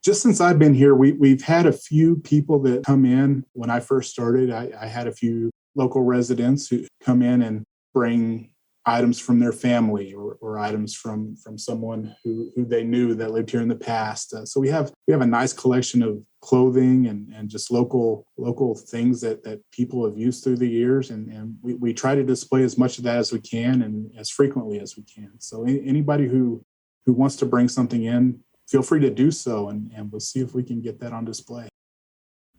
Just since I've been here, we've had a few people that come in. When I first started, I had a few local residents who come in and bring items from their family or items from someone who they knew that lived here in the past. So we have a nice collection of clothing and just local things that people have used through the years. And we try to display as much of that as we can and as frequently as we can. So anybody who wants to bring something in, feel free to do so, and we'll see if we can get that on display.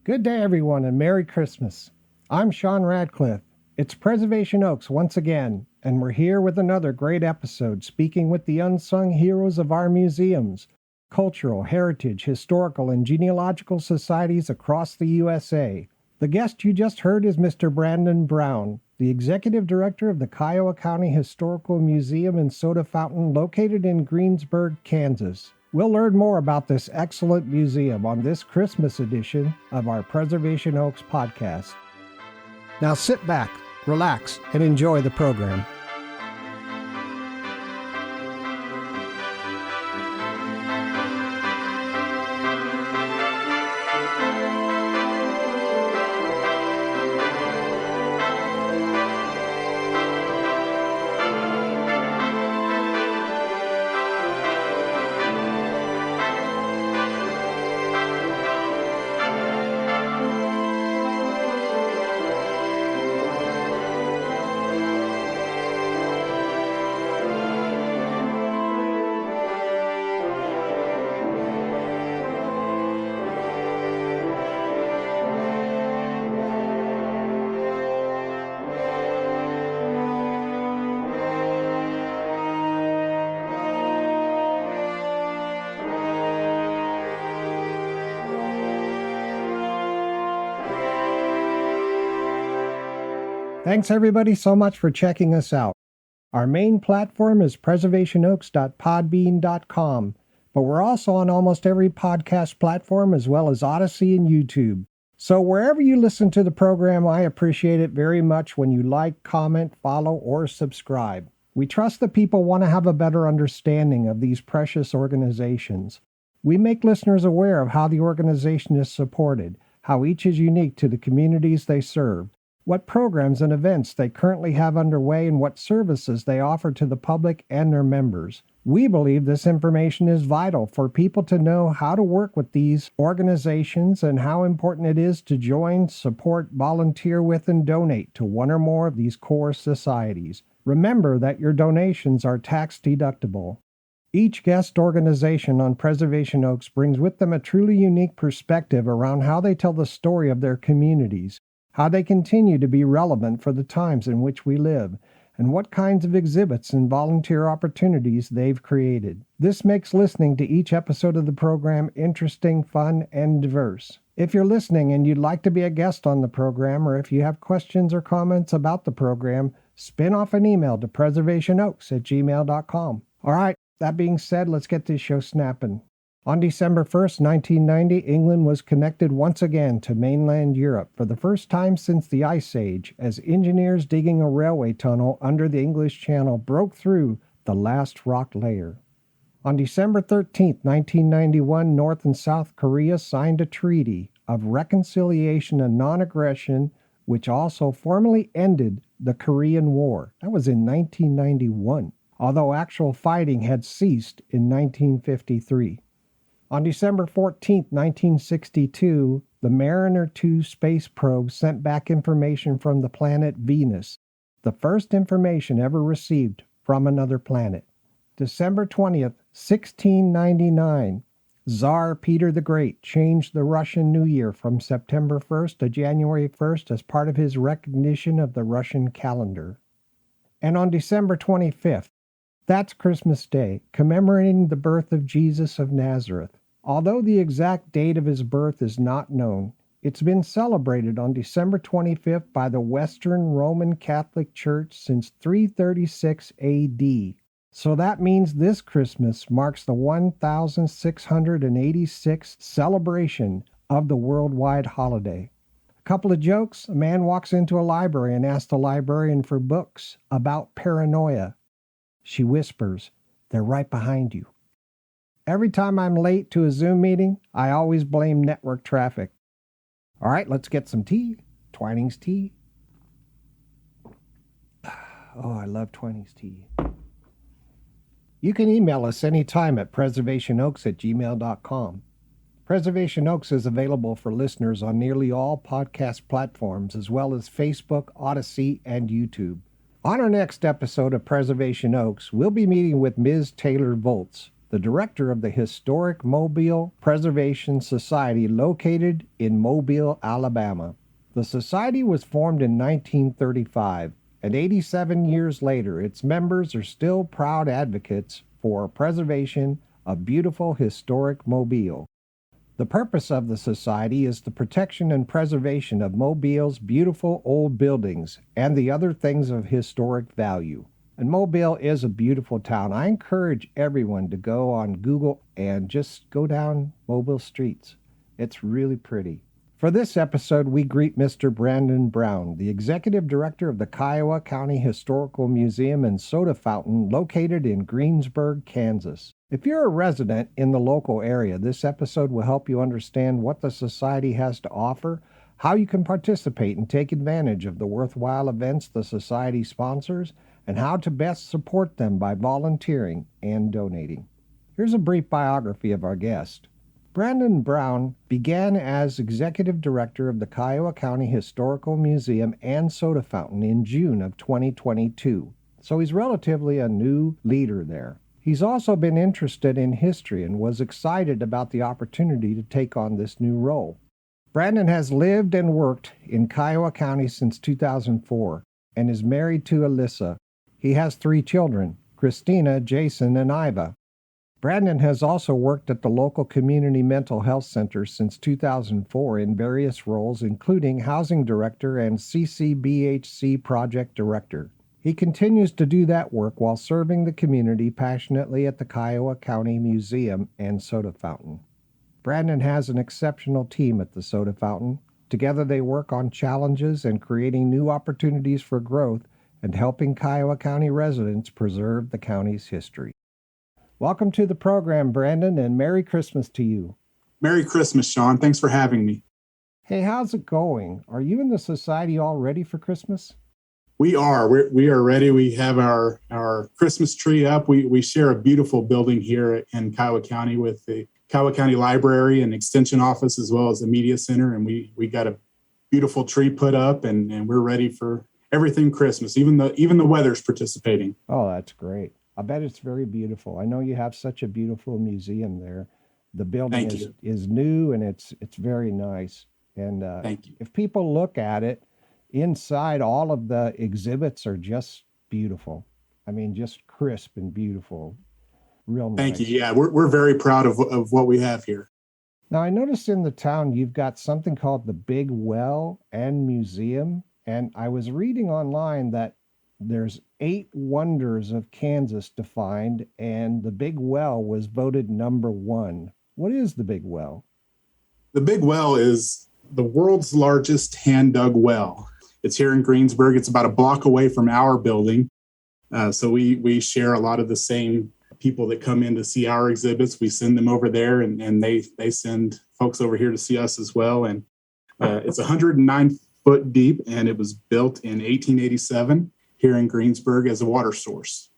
Good day, everyone, and Merry Christmas. I'm Sean Radcliff. It's Preservation Oaks once again, and we're here with another great episode speaking with the unsung heroes of our museums, cultural, heritage, historical, and genealogical societies across the USA. The guest you just heard is Mr. Brandon Brown, the Executive Director of the Kiowa County Historical Museum and Soda Fountain located in Greensburg, Kansas. We'll learn more about this excellent museum on this Christmas edition of our Preservation Oaks podcast. Now sit back, relax, and enjoy the program. Thanks everybody so much for checking us out. Our main platform is preservationoaks.podbean.com, but we're also on almost every podcast platform as well as Odyssey and YouTube. So wherever you listen to the program, I appreciate it very much when you like, comment, follow, or subscribe. We trust that people want to have a better understanding of these precious organizations. We make listeners aware of how the organization is supported, how each is unique to the communities they serve, what programs and events they currently have underway, and what services they offer to the public and their members. We believe this information is vital for people to know how to work with these organizations and how important it is to join, support, volunteer with, and donate to one or more of these core societies. Remember that your donations are tax deductible. Each guest organization on Preservation Oaks brings with them a truly unique perspective around how they tell the story of their communities, how they continue to be relevant for the times in which we live, and what kinds of exhibits and volunteer opportunities they've created. This makes listening to each episode of the program interesting, fun, and diverse. If you're listening and you'd like to be a guest on the program, or if you have questions or comments about the program, spin off an email to preservationoaks@gmail.com. All right, that being said, let's get this show snapping. On December 1st, 1990, England was connected once again to mainland Europe for the first time since the Ice Age, as engineers digging a railway tunnel under the English Channel broke through the last rock layer. On December 13th, 1991, North and South Korea signed a treaty of reconciliation and non-aggression, which also formally ended the Korean War. That was in 1991, although actual fighting had ceased in 1953. On December 14, 1962, the Mariner 2 space probe sent back information from the planet Venus, the first information ever received from another planet. December 20th, 1699, Tsar Peter the Great changed the Russian New Year from September 1st to January 1st as part of his recognition of the Russian calendar. And on December 25th, that's Christmas Day, commemorating the birth of Jesus of Nazareth. Although the exact date of his birth is not known, it's been celebrated on December 25th by the Western Roman Catholic Church since 336 AD. So that means this Christmas marks the 1686th celebration of the worldwide holiday. A couple of jokes. A man walks into a library and asks the librarian for books about paranoia. She whispers, "They're right behind you." Every time I'm late to a Zoom meeting, I always blame network traffic. All right, let's get some tea. Twinings tea. Oh, I love Twinings tea. You can email us anytime at preservationoaks@gmail.com. Preservation Oaks is available for listeners on nearly all podcast platforms, as well as Facebook, Odyssey, and YouTube. On our next episode of Preservation Oaks, we'll be meeting with Ms. Taylor Volz, the director of the historic Mobile Preservation Society located in Mobile, Alabama. The society was formed in 1935, and 87 years later, its members are still proud advocates for preservation of beautiful historic Mobile. The purpose of the society is the protection and preservation of Mobile's beautiful old buildings and the other things of historic value. And Mobile is a beautiful town. I encourage everyone to go on Google and just go down Mobile streets. It's really pretty. For this episode, we greet Mr. Brandon Brown, the Executive Director of the Kiowa County Historical Museum and Soda Fountain located in Greensburg, Kansas. If you're a resident in the local area, this episode will help you understand what the society has to offer, how you can participate and take advantage of the worthwhile events the society sponsors, and how to best support them by volunteering and donating. Here's a brief biography of our guest. Brandon Brown began as Executive Director of the Kiowa County Historical Museum and Soda Fountain in June of 2022, so he's relatively a new leader there. He's also been interested in history and was excited about the opportunity to take on this new role. Brandon has lived and worked in Kiowa County since 2004 and is married to Alyssa. He has 3 children, Christina, Jason, and Iva. Brandon has also worked at the local community mental health center since 2004 in various roles, including housing director and CCBHC project director. He continues to do that work while serving the community passionately at the Kiowa County Museum and Soda Fountain. Brandon has an exceptional team at the Soda Fountain. Together they work on challenges and creating new opportunities for growth and helping Kiowa County residents preserve the county's history. Welcome to the program, Brandon, and Merry Christmas to you. Merry Christmas, Sean. Thanks for having me. Hey, how's it going? Are you and the society all ready for Christmas? We are. We are ready. We have our Christmas tree up. We share a beautiful building here in Kiowa County with the Kiowa County Library and Extension Office, as well as the Media Center. And we got a beautiful tree put up, and we're ready for everything Christmas. Even the weather's participating. Oh, that's great. I bet it's very beautiful. I know you have such a beautiful museum there. The building is new and it's very nice. And Thank you. If people look at it, inside all of the exhibits are just beautiful. I mean, just crisp and beautiful. Real nice. Thank you. Yeah, we're very proud of what we have here. Now, I noticed in the town you've got something called the Big Well and Museum. And I was reading online that there's 8 wonders of Kansas defined, and the Big Well was voted number 1. What is the Big Well? The Big Well is the world's largest hand-dug well. It's here in Greensburg. It's about a block away from our building. So we share a lot of the same people that come in to see our exhibits. We send them over there, and they send folks over here to see us as well. And it's 109 foot deep, and it was built in 1887. Here in Greensburg as a water source.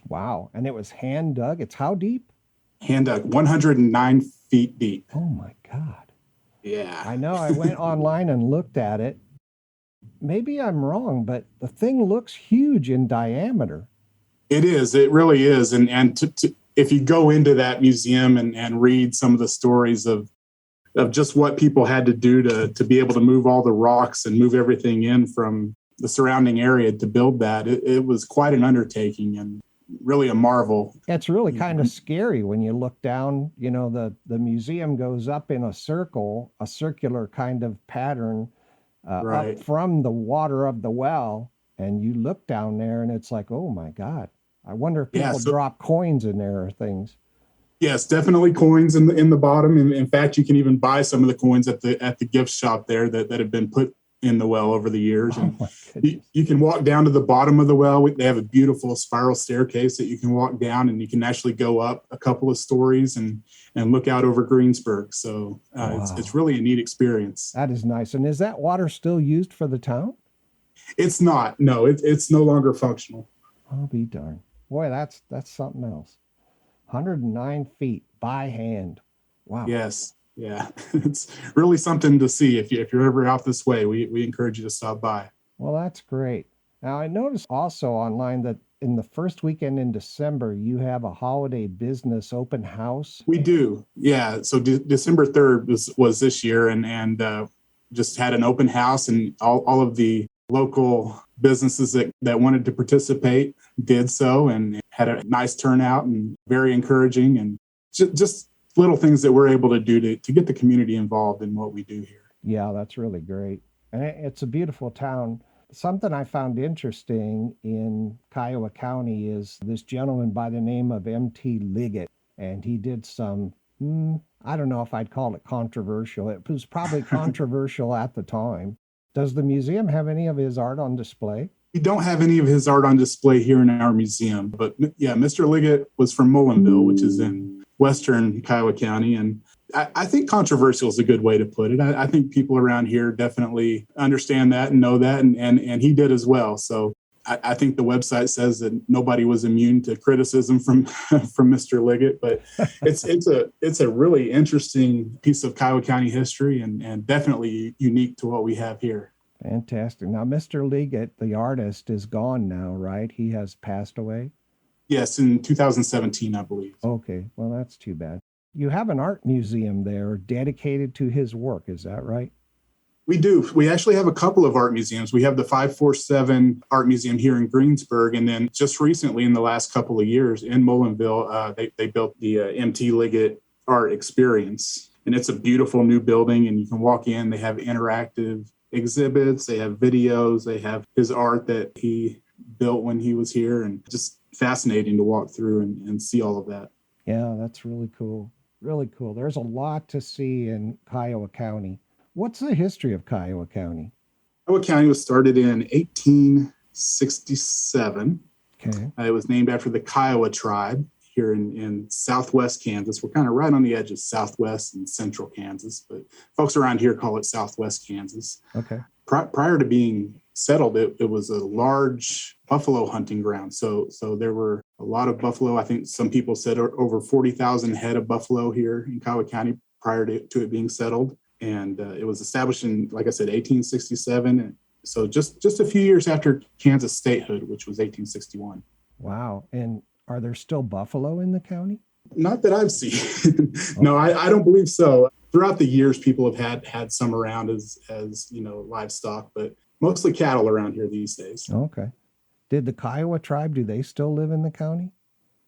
Wow. And it was hand dug. It's how deep? Hand dug, 109 feet deep. Oh my God. Yeah. I know. I went online and looked at it. Maybe I'm wrong, but the thing looks huge in diameter. It is. It really is. And if you go into that museum and read some of the stories of just what people had to do to be able to move all the rocks and move everything in from the surrounding area to build that, it was quite an undertaking and really a marvel. It's really kind of scary when you look down. You know, the museum goes up in a circular kind of pattern right. up from the water of the well, and you look down there and it's like, oh my God, I wonder if people drop coins in there or things. Yes, definitely coins in the bottom. And in fact, you can even buy some of the coins at the gift shop there that have been put in the well over the years. Oh And my goodness. you can walk down to the bottom of the well. They have a beautiful spiral staircase that you can walk down, and you can actually go up a couple of stories and look out over Greensburg. So it's Wow. really a neat experience. That is nice. And is that water still used for the town? It's not. No, it's no longer functional. I'll be darned. Boy, that's something else. 109 feet by hand. Wow. Yes. Yeah. It's really something to see. If you're ever out this way, we encourage you to stop by. Well, that's great. Now, I noticed also online that in the first weekend in December, you have a holiday business open house. We do. Yeah. So December 3rd was this year, and just had an open house, and all of the local businesses that wanted to participate did so, and had a nice turnout and very encouraging, and just little things that we're able to do to get the community involved in what we do here. Yeah, that's really great. And it's a beautiful town. Something I found interesting in Kiowa County is this gentleman by the name of M.T. Liggett, and he did some, I don't know if I'd call it controversial. It was probably controversial at the time. Does the museum have any of his art on display? We don't have any of his art on display here in our museum, but yeah, Mr. Liggett was from Mullinville, which is in western Kiowa County, and I think controversial is a good way to put it. I think people around here definitely understand that and know that, and he did as well. So I think the website says that nobody was immune to criticism from Mr. Liggett, but it's a really interesting piece of Kiowa County history, and definitely unique to what we have here. Fantastic. Now, Mr. Liggett, the artist, is gone now, right? He has passed away? Yes, in 2017, I believe. Okay, well, that's too bad. You have an art museum there dedicated to his work, is that right? We do. We actually have a couple of art museums. We have the 547 Art Museum here in Greensburg, and then just recently, in the last couple of years, in Mullinville, they built the M.T. Liggett Art Experience, and it's a beautiful new building, and you can walk in. They have interactive exhibits, they have videos, they have his art that he built when he was here, and just fascinating to walk through and see all of that. Yeah, that's really cool. Really cool. There's a lot to see in Kiowa County. What's the history of Kiowa County? Kiowa County was started in 1867. Okay. It was named after the Kiowa tribe here in southwest Kansas. We're kind of right on the edge of southwest and central Kansas, but folks around here call it southwest Kansas. Okay. Prior to being settled, it was a large buffalo hunting ground. So there were a lot of buffalo. I think some people said over 40,000 head of buffalo here in Kiowa County prior to it being settled. And it was established in, like I said, 1867. So just a few years after Kansas statehood, which was 1861. Wow. And are there still buffalo in the county? Not that I've seen. No, I don't believe so. Throughout the years, people have had some around as livestock, but mostly cattle around here these days. Okay. Did the Kiowa tribe, do they still live in the county?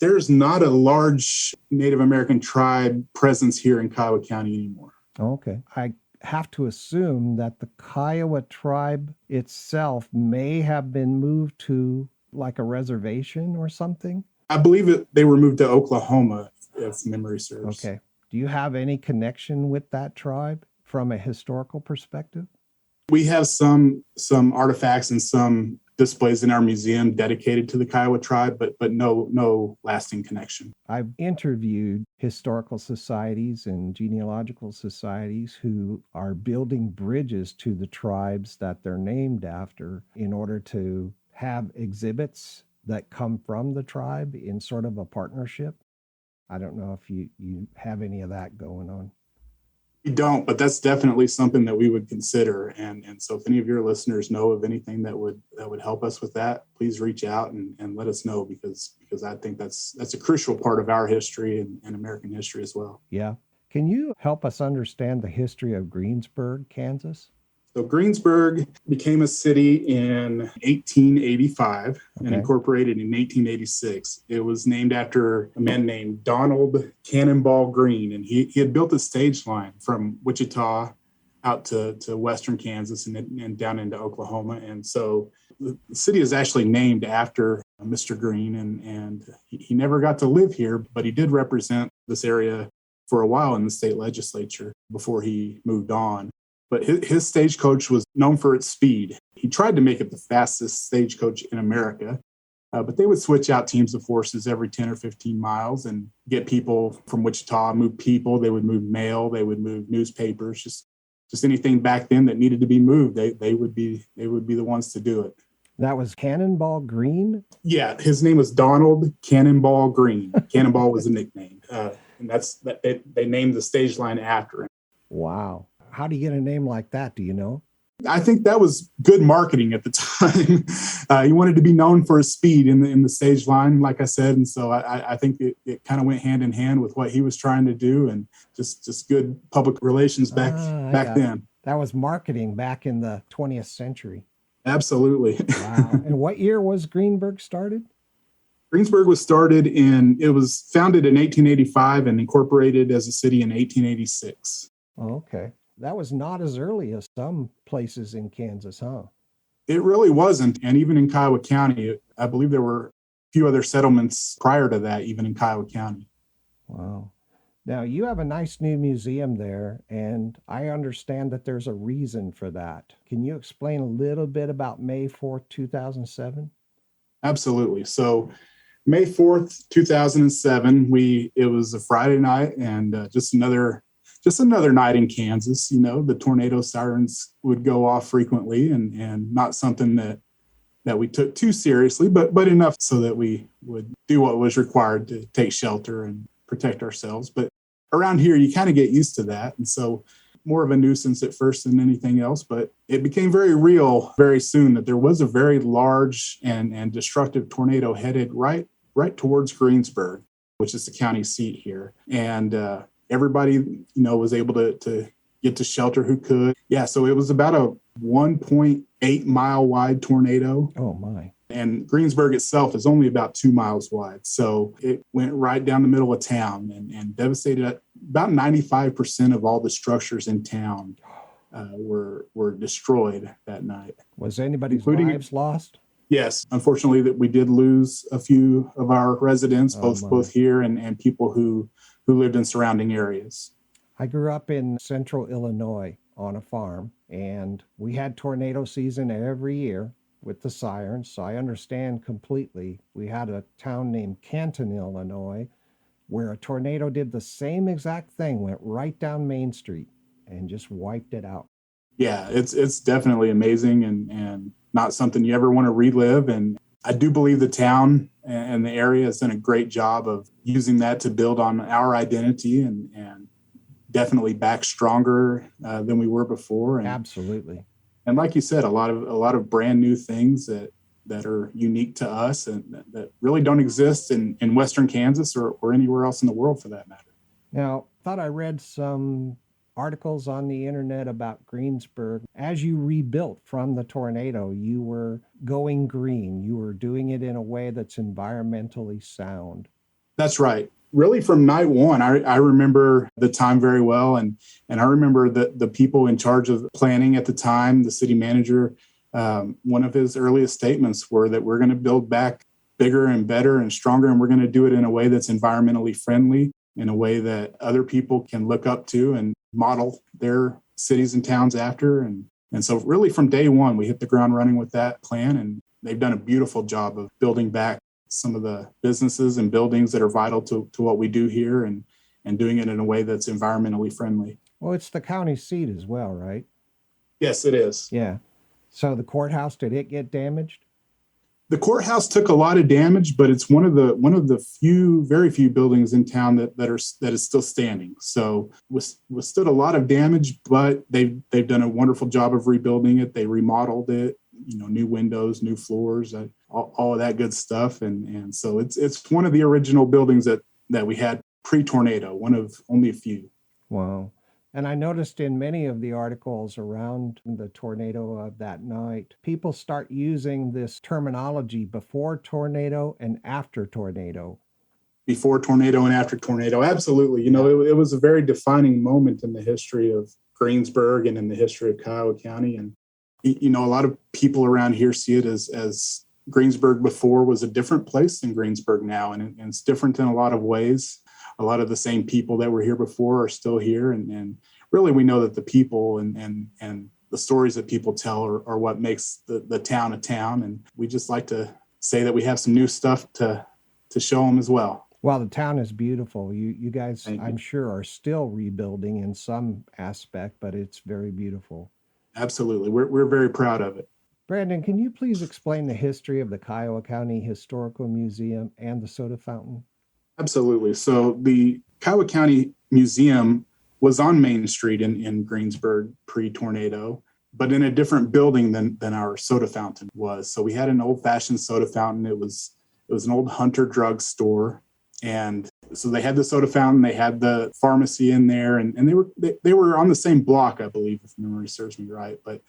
There's not a large Native American tribe presence here in Kiowa County anymore. Okay. I have to assume that the Kiowa tribe itself may have been moved to like a reservation or something. I believe they were moved to Oklahoma, if memory serves. Okay. Do you have any connection with that tribe from a historical perspective? We have some artifacts and some displays in our museum dedicated to the Kiowa tribe, but no lasting connection. I've interviewed historical societies and genealogical societies who are building bridges to the tribes that they're named after in order to have exhibits that come from the tribe in sort of a partnership. I don't know if you have any of that going on. We don't, but that's definitely something that we would consider. And so if any of your listeners know of anything that would help us with that, please reach out and let us know, because I think that's a crucial part of our history and American history as well. Yeah. Can you help us understand the history of Greensburg, Kansas? So Greensburg became a city in 1885 and incorporated in 1886. It was named after a man named Donald Cannonball Green, and he had built a stage line from Wichita out to western Kansas and down into Oklahoma. And so the city is actually named after Mr. Green, and he never got to live here, but he did represent this area for a while in the state legislature before he moved on. But his stagecoach was known for its speed. He tried to make it the fastest stagecoach in America, but they would switch out teams of horses every 10 or 15 miles and get people from Wichita, move people. They would move mail. They would move newspapers, just anything back then that needed to be moved. They would be the ones to do it. That was Cannonball Green? Yeah, his name was Donald Cannonball Green. Cannonball was a nickname. And they named the stage line after him. Wow. How do you get a name like that? Do you know? I think that was good marketing at the time. He wanted to be known for his speed in the stage line, like I said. And so I think it kind of went hand in hand with what he was trying to do, and just good public relations back then. That was marketing back in the 20th century. Absolutely. Wow. And what year was Greensburg started? Greensburg was it was founded in 1885 and incorporated as a city in 1886. Oh, okay. That was not as early as some places in Kansas, huh? It really wasn't. And even in Kiowa County, I believe there were a few other settlements prior to that, even in Kiowa County. Wow. Now, you have a nice new museum there, and I understand that there's a reason for that. Can you explain a little bit about May 4th, 2007? Absolutely. So May 4th, 2007, it was a Friday night, and just another night in Kansas. The tornado sirens would go off frequently, and not something that we took too seriously, but enough so that we would do what was required to take shelter and protect ourselves. But around here, you kind of get used to that. And so more of a nuisance at first than anything else, but it became very real very soon that there was a very large and destructive tornado headed right towards Greensburg, which is the county seat here. And everybody, was able to get to shelter who could. Yeah, so it was about a 1.8 mile wide tornado. Oh, my. And Greensburg itself is only about 2 miles wide. So it went right down the middle of town and devastated about 95% of all the structures in town were destroyed that night. Was anybody's lives lost? Yes. Unfortunately, that we did lose a few of our residents, both here and people who lived in surrounding areas. I grew up in central Illinois on a farm, and we had tornado season every year with the sirens, so I understand completely. We had a town named Canton, Illinois, where a tornado did the same exact thing, went right down Main Street and just wiped it out. Yeah, it's definitely amazing and not something you ever want to relive. And I do believe the town and the area has done a great job of using that to build on our identity and definitely back stronger than we were before. And, absolutely. And like you said, a lot of brand new things that are unique to us and that really don't exist in Western Kansas or anywhere else in the world for that matter. Now, I thought I read some articles on the internet about Greensburg. As you rebuilt from the tornado, you were going green. You were doing it in a way that's environmentally sound. That's right. Really from night one, I remember the time very well. And I remember the people in charge of planning at the time, the city manager, one of his earliest statements were that we're going to build back bigger and better and stronger. And we're going to do it in a way that's environmentally friendly, in a way that other people can look up to and model their cities and towns after. And so really from day one, we hit the ground running with that plan. And they've done a beautiful job of building back some of the businesses and buildings that are vital to what we do here and doing it in a way that's environmentally friendly. Well, it's the county seat as well, right? Yes, it is. Yeah. So the courthouse, did it get damaged? The courthouse took a lot of damage, but it's one of the very few buildings in town that is still standing. So withstood a lot of damage, but they've done a wonderful job of rebuilding it. They remodeled it, new windows, new floors, all of that good stuff. And so it's one of the original buildings that we had pre-tornado, one of only a few. Wow. And I noticed in many of the articles around the tornado of that night, people start using this terminology before tornado and after tornado. Before tornado and after tornado. Absolutely. It was a very defining moment in the history of Greensburg and in the history of Kiowa County. And, a lot of people around here see it as Greensburg before was a different place than Greensburg now. And it's different in a lot of ways. a lot of the same people that were here before are still here. And really, we know that the people and the stories that people tell are what makes the town a town. And we just like to say that we have some new stuff to show them as well. Well, the town is beautiful. You guys, Thank you. I'm sure, are still rebuilding in some aspect, but it's very beautiful. Absolutely. We're very proud of it. Brandon, can you please explain the history of the Kiowa County Historical Museum and the soda fountain? Absolutely. So the Kiowa County Museum was on Main Street in Greensburg pre-tornado, but in a different building than our soda fountain was. So we had an old-fashioned soda fountain. It was an old Hunter drug store. And so they had the soda fountain, they had the pharmacy in there, and they were on the same block, I believe, if memory serves me right, but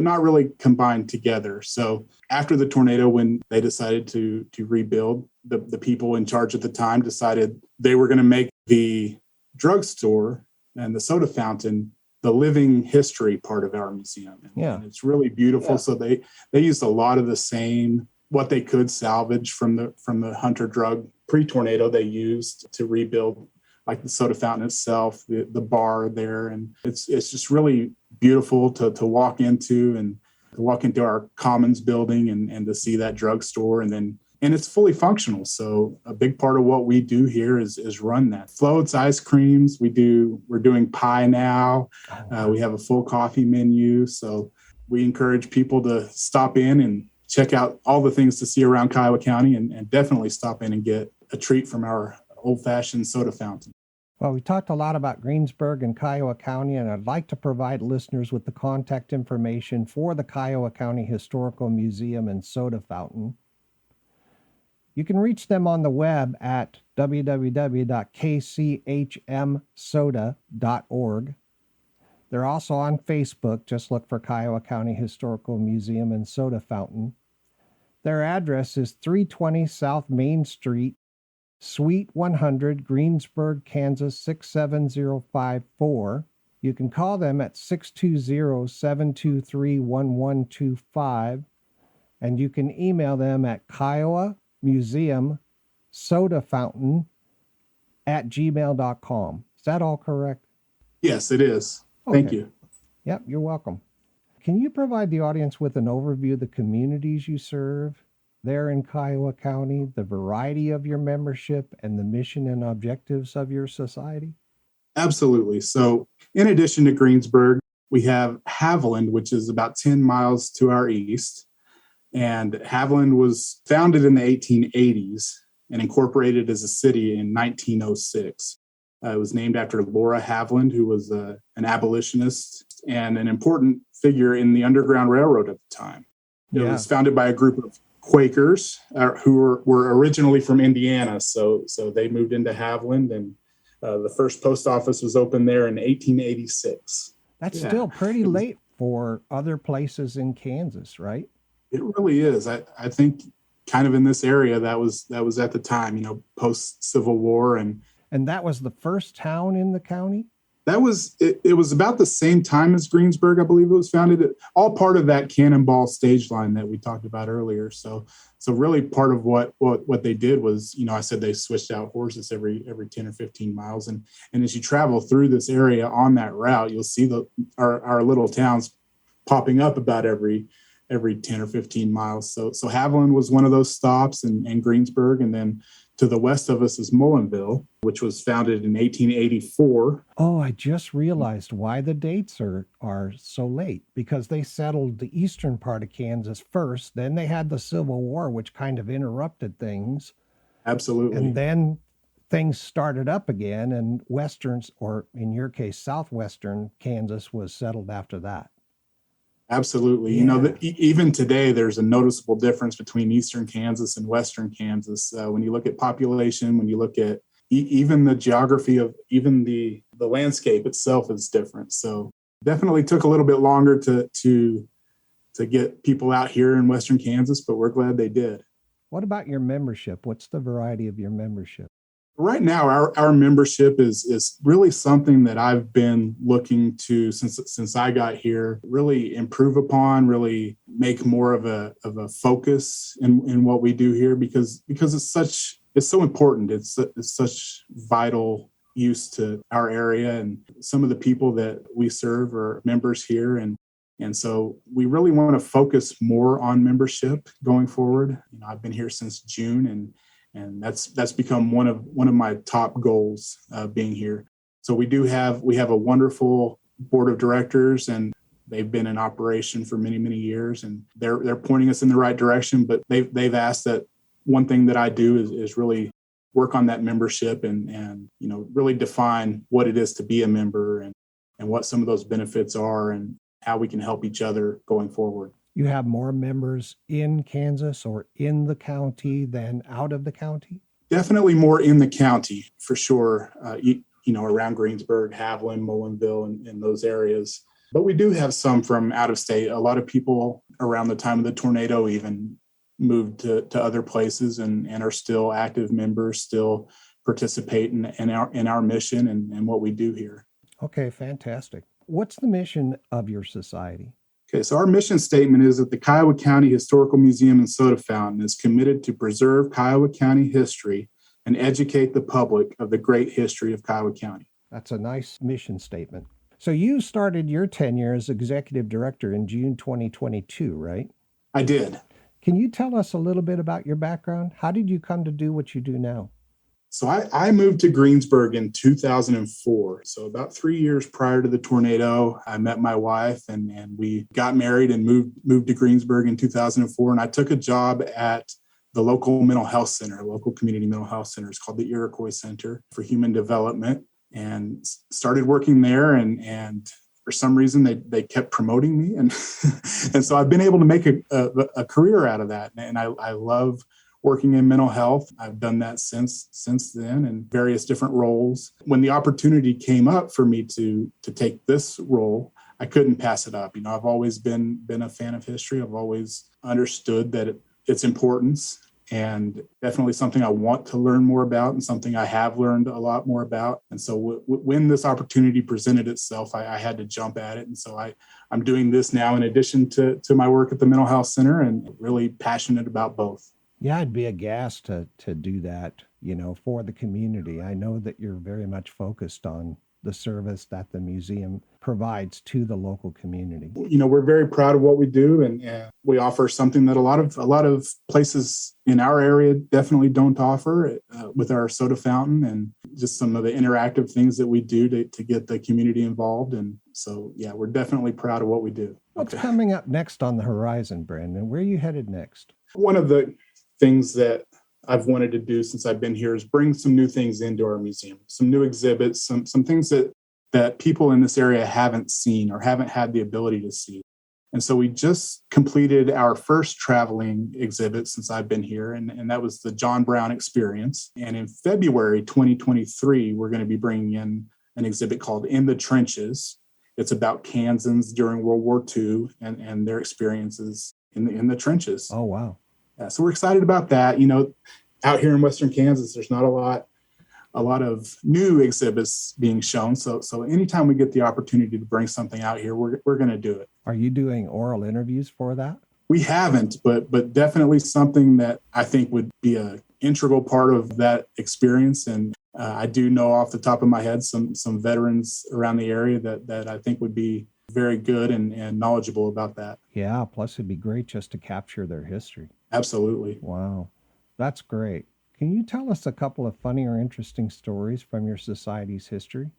not really combined together. So after the tornado, when they decided to rebuild, the people in charge at the time decided they were going to make the drugstore and the soda fountain the living history part of our museum. And it's really beautiful. Yeah. So they used a lot of the same, what they could salvage from the Hunter drug pre-tornado, they used to rebuild, like the soda fountain itself, the bar there. And it's just really beautiful to walk into, and to walk into our Commons building and to see that drugstore. And it's fully functional. So a big part of what we do here is run that. Floats, ice creams. We're doing pie now. We have a full coffee menu. So we encourage people to stop in and check out all the things to see around Kiowa County, and definitely stop in and get a treat from our old-fashioned soda fountain. Well, we talked a lot about Greensburg and Kiowa County, and I'd like to provide listeners with the contact information for the Kiowa County Historical Museum and Soda Fountain. You can reach them on the web at www.kchmsoda.org. They're also on Facebook. Just look for Kiowa County Historical Museum and Soda Fountain. Their address is 320 South Main Street, Suite 100, Greensburg, Kansas 67054. You can call them at 620-723-1125, and you can email them at kiowamuseumsodafountain@gmail.com. Is that all correct? Yes, it is. Okay. Thank you. Yep, you're welcome. Can you provide the audience with an overview of the communities you serve there in Kiowa County, the variety of your membership, and the mission and objectives of your society? Absolutely. So in addition to Greensburg, we have Haviland, which is about 10 miles to our east. And Haviland was founded in the 1880s and incorporated as a city in 1906. It was named after Laura Haviland, who was an abolitionist and an important figure in the Underground Railroad at the time. It was founded by a group of Quakers who were originally from Indiana. So they moved into Haviland, and the first post office was opened there in 1886. That's still pretty late for other places in Kansas, right? It really is. I think kind of in this area that was at the time, post Civil War, and that was the first town in the county? That was it was about the same time as Greensburg, I believe it was founded. All part of that Cannonball stage line that we talked about earlier. So really part of what they did was, I said they switched out horses every 10 or 15 miles. And as you travel through this area on that route, you'll see our little towns popping up about every 10 or 15 miles. So Haviland was one of those stops, and Greensburg, and then to the west of us is Mullinville, which was founded in 1884. Oh, I just realized why the dates are so late, because they settled the eastern part of Kansas first. Then they had the Civil War, which kind of interrupted things. Absolutely. And then things started up again, and westerns, or in your case, southwestern Kansas, was settled after that. Absolutely. Yeah. Even today, there's a noticeable difference between eastern Kansas and western Kansas. When you look at population, when you look at even the geography of even the landscape itself is different. So definitely took a little bit longer to get people out here in western Kansas, but we're glad they did. What about your membership? What's the variety of your membership? Right now, our membership is really something that I've been looking to since I got here, really improve upon, really make more of a focus in what we do here, because it's such it's so important. It's such vital use to our area, and some of the people that we serve are members here. And so we really want to focus more on membership going forward. I've been here since June, and that's become one of my top goals being here. So we have a wonderful board of directors, and they've been in operation for many, many years, and they're pointing us in the right direction. But they've asked that one thing that I do is really work on that membership and really define what it is to be a member and what some of those benefits are and how we can help each other going forward. You have more members in Kansas or in the county than out of the county? Definitely more in the county, for sure. Around Greensburg, Haviland, Mullinville, and those areas. But we do have some from out of state. A lot of people around the time of the tornado even moved to other places and are still active members, still participate in our mission and what we do here. Okay, fantastic. What's the mission of your society? Okay, so our mission statement is that the Kiowa County Historical Museum and Soda Fountain is committed to preserve Kiowa County history and educate the public of the great history of Kiowa County. That's a nice mission statement. So you started your tenure as executive director in June 2022, right? I did. Can you tell us a little bit about your background? How did you come to do what you do now? So I moved to Greensburg in 2004. So about 3 years prior to the tornado, I met my wife and we got married and moved to Greensburg in 2004. And I took a job at the local mental health center, local community mental health center. It's called the Iroquois Center for Human Development, and started working there. And for some reason, they kept promoting me. And so I've been able to make a career out of that. And I love working in mental health. I've done that since then in various different roles. When the opportunity came up for me to take this role, I couldn't pass it up. I've always been a fan of history. I've always understood that its importance, and definitely something I want to learn more about and something I have learned a lot more about. And so when this opportunity presented itself, I had to jump at it. And so I'm doing this now in addition to my work at the Mental Health Center, and really passionate about both. Yeah, I'd be aghast to do that, for the community. I know that you're very much focused on the service that the museum provides to the local community. We're very proud of what we do, and we offer something that a lot of places in our area definitely don't offer with our soda fountain, and just some of the interactive things that we do to get the community involved. And so, yeah, we're definitely proud of what we do. What's coming up next on the horizon, Brandon? Where are you headed next? One of the things that I've wanted to do since I've been here is bring some new things into our museum, some new exhibits, some things that people in this area haven't seen or haven't had the ability to see. And so we just completed our first traveling exhibit since I've been here, and that was the John Brown Experience. And in February 2023, we're going to be bringing in an exhibit called In the Trenches. It's about Kansans during World War II and their experiences in the trenches. Oh, wow. Yeah, so we're excited about that. Out here in Western Kansas, there's not a lot of new exhibits being shown. So anytime we get the opportunity to bring something out here, we're going to do it. Are you doing oral interviews for that? We haven't, but definitely something that I think would be an integral part of that experience. And I do know off the top of my head some veterans around the area that I think would be very good and knowledgeable about that. Yeah, plus it'd be great just to capture their history. Absolutely. Wow, that's great. Can you tell us a couple of funny or interesting stories from your society's history?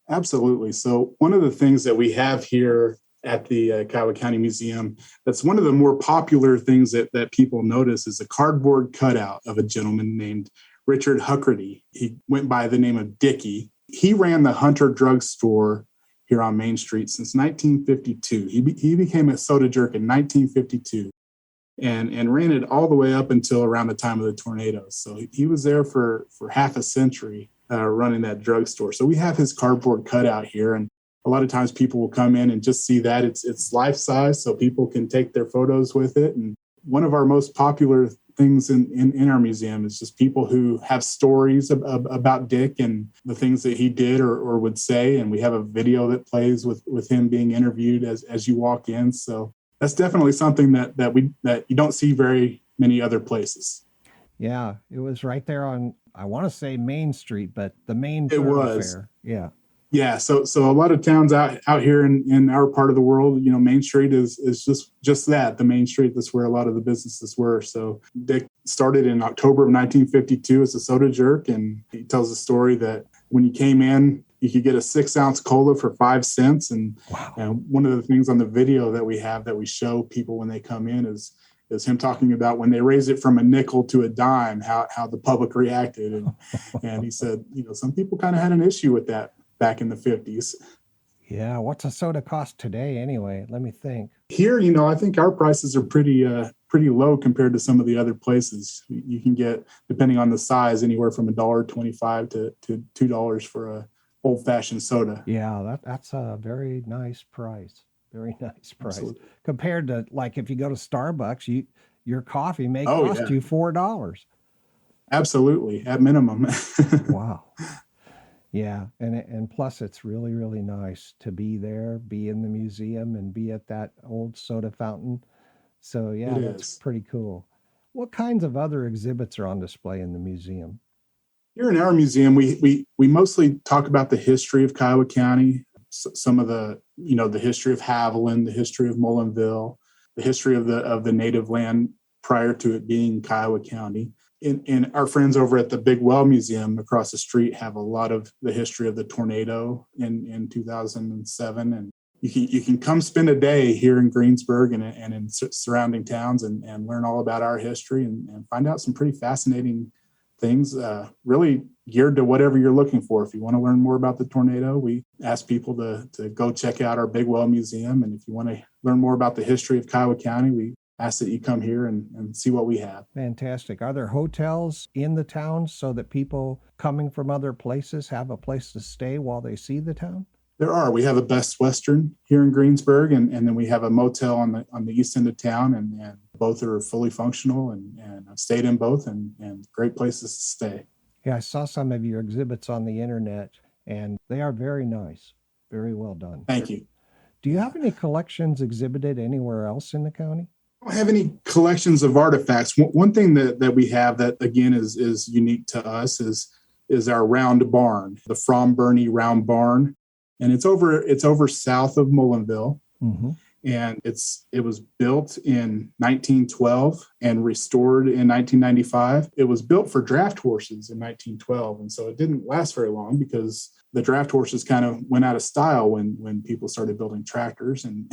Absolutely. So one of the things that we have here at the Kiowa County Museum, that's one of the more popular things that people notice, is a cardboard cutout of a gentleman named Richard Huckerty. He went by the name of Dickie. He ran the Hunter Drug Store here on Main Street since 1952. He became a soda jerk in 1952 and ran it all the way up until around the time of the tornado. So he was there for half a century running that drugstore. So we have his cardboard cutout here, and a lot of times people will come in and just see that it's life size, so people can take their photos with it. And one of our most popular things in our museum is just people who have stories about Dick and the things that he did or would say. And we have a video that plays with him being interviewed as you walk in. So that's definitely something that you don't see very many other places. Yeah, it was right there on, I want to say Main Street, but the main It was. thoroughfare. Yeah. Yeah, so a lot of towns out here in our part of the world, Main Street is just that, the main street. That's where a lot of the businesses were. So Dick started in October of 1952 as a soda jerk, and he tells a story that when you came in, you could get a 6-ounce cola for 5 cents. And Wow. one of the things on the video that we have that we show people when they come in is him talking about when they raised it from a nickel to a dime, how the public reacted, and he said, some people kind of had an issue with that back in the 50s. Yeah. What's a soda cost today anyway? Let me think. Here, I think our prices are pretty low compared to some of the other places. You can get, depending on the size, anywhere from $1.25 to $2 for a old-fashioned soda. Yeah, that's a very nice price. Very nice price. Absolutely. Compared to, like, if you go to Starbucks, your coffee may Oh, cost yeah. you $4. Absolutely, at minimum. Wow. Yeah, and plus it's really, really nice to be there, be in the museum, and be at that old soda fountain. So It yeah, that's is. pretty cool. What kinds of other exhibits are on display in the museum? Here in our museum, we mostly talk about the history of Kiowa County, some of the history of Haviland, the history of Mullinville, the history of the native land prior to it being Kiowa County. And our friends over at the Big Well Museum across the street have a lot of the history of the tornado in 2007. And you can come spend a day here in Greensburg and in surrounding towns and learn all about our history and find out some pretty fascinating things, really geared to whatever you're looking for. If you want to learn more about the tornado, we ask people to go check out our Big Well Museum. And if you want to learn more about the history of Kiowa County, we ask that you come here and see what we have. Fantastic. Are there hotels in the town so that people coming from other places have a place to stay while they see the town? There are. We have a Best Western here in Greensburg, and then we have a motel on the east end of town, and both are fully functional, and I've stayed in both, and great places to stay. Yeah, I saw some of your exhibits on the internet, and they are very nice. Very well done. Thank you. Do you have any collections exhibited anywhere else in the county? I don't have any collections of artifacts. One thing that we have that, again, is unique to us is our round barn, the From Bernie round barn. And it's over south of Mullinville. Mm-hmm. And it was built in 1912 and restored in 1995. It was built for draft horses in 1912. And so it didn't last very long because the draft horses kind of went out of style when people started building tractors and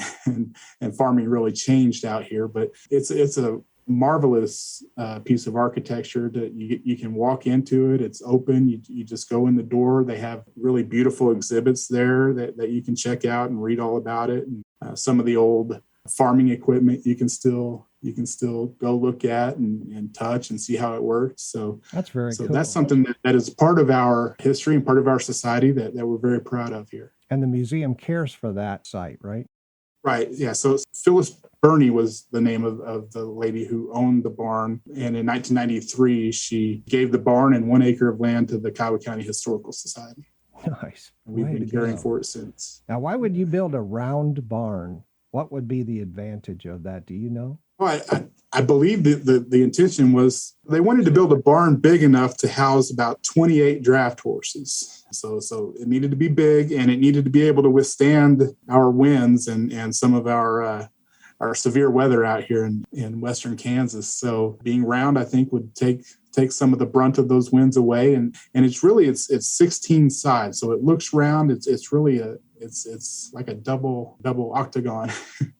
farming really changed out here. But it's a marvelous piece of architecture that you can walk into it. It's open. You just go in the door. They have really beautiful exhibits there that you can check out and read all about it. And some of the old farming equipment you can still go look at and touch and see how it works. So that's very cool. That's something that is part of our history and part of our society that we're very proud of here. And the museum cares for that site, right? Right. Yeah. So Phyllis Burney was the name of the lady who owned the barn. And in 1993, she gave the barn and 1 acre of land to the Kiowa County Historical Society. Nice. And we've been caring for it since. Now, why would you build a round barn? What would be the advantage of that? Do you know? Well, I believe the intention was they wanted to build a barn big enough to house about 28 draft horses. So it needed to be big and it needed to be able to withstand our winds and some of our severe weather out here in western Kansas. So being round, I think, would take some of the brunt of those winds away. And it's 16 sides. So it looks round. It's really it's like a double octagon.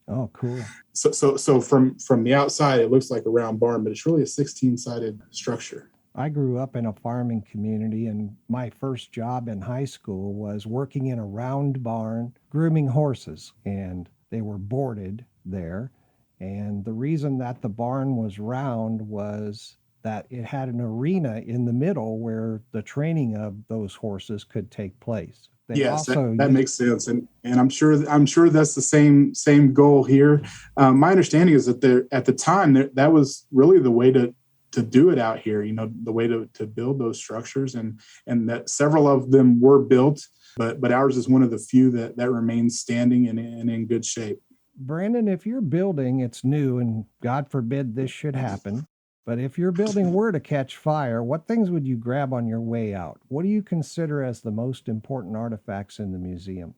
Oh, cool. So from the outside, it looks like a round barn, but it's really a 16-sided structure. I grew up in a farming community, and my first job in high school was working in a round barn, grooming horses, and they were boarded there. And the reason that the barn was round was that it had an arena in the middle where the training of those horses could take place. Yes, that makes sense, and I'm sure that's the same goal here. My understanding is that at the time that was really the way to do it out here. The way to build those structures, and that several of them were built, but ours is one of the few that remains standing and in good shape. Brandon, if you're building, it's new, and God forbid this should happen, But if your building were to catch fire, what things would you grab on your way out? What do you consider as the most important artifacts in the museum?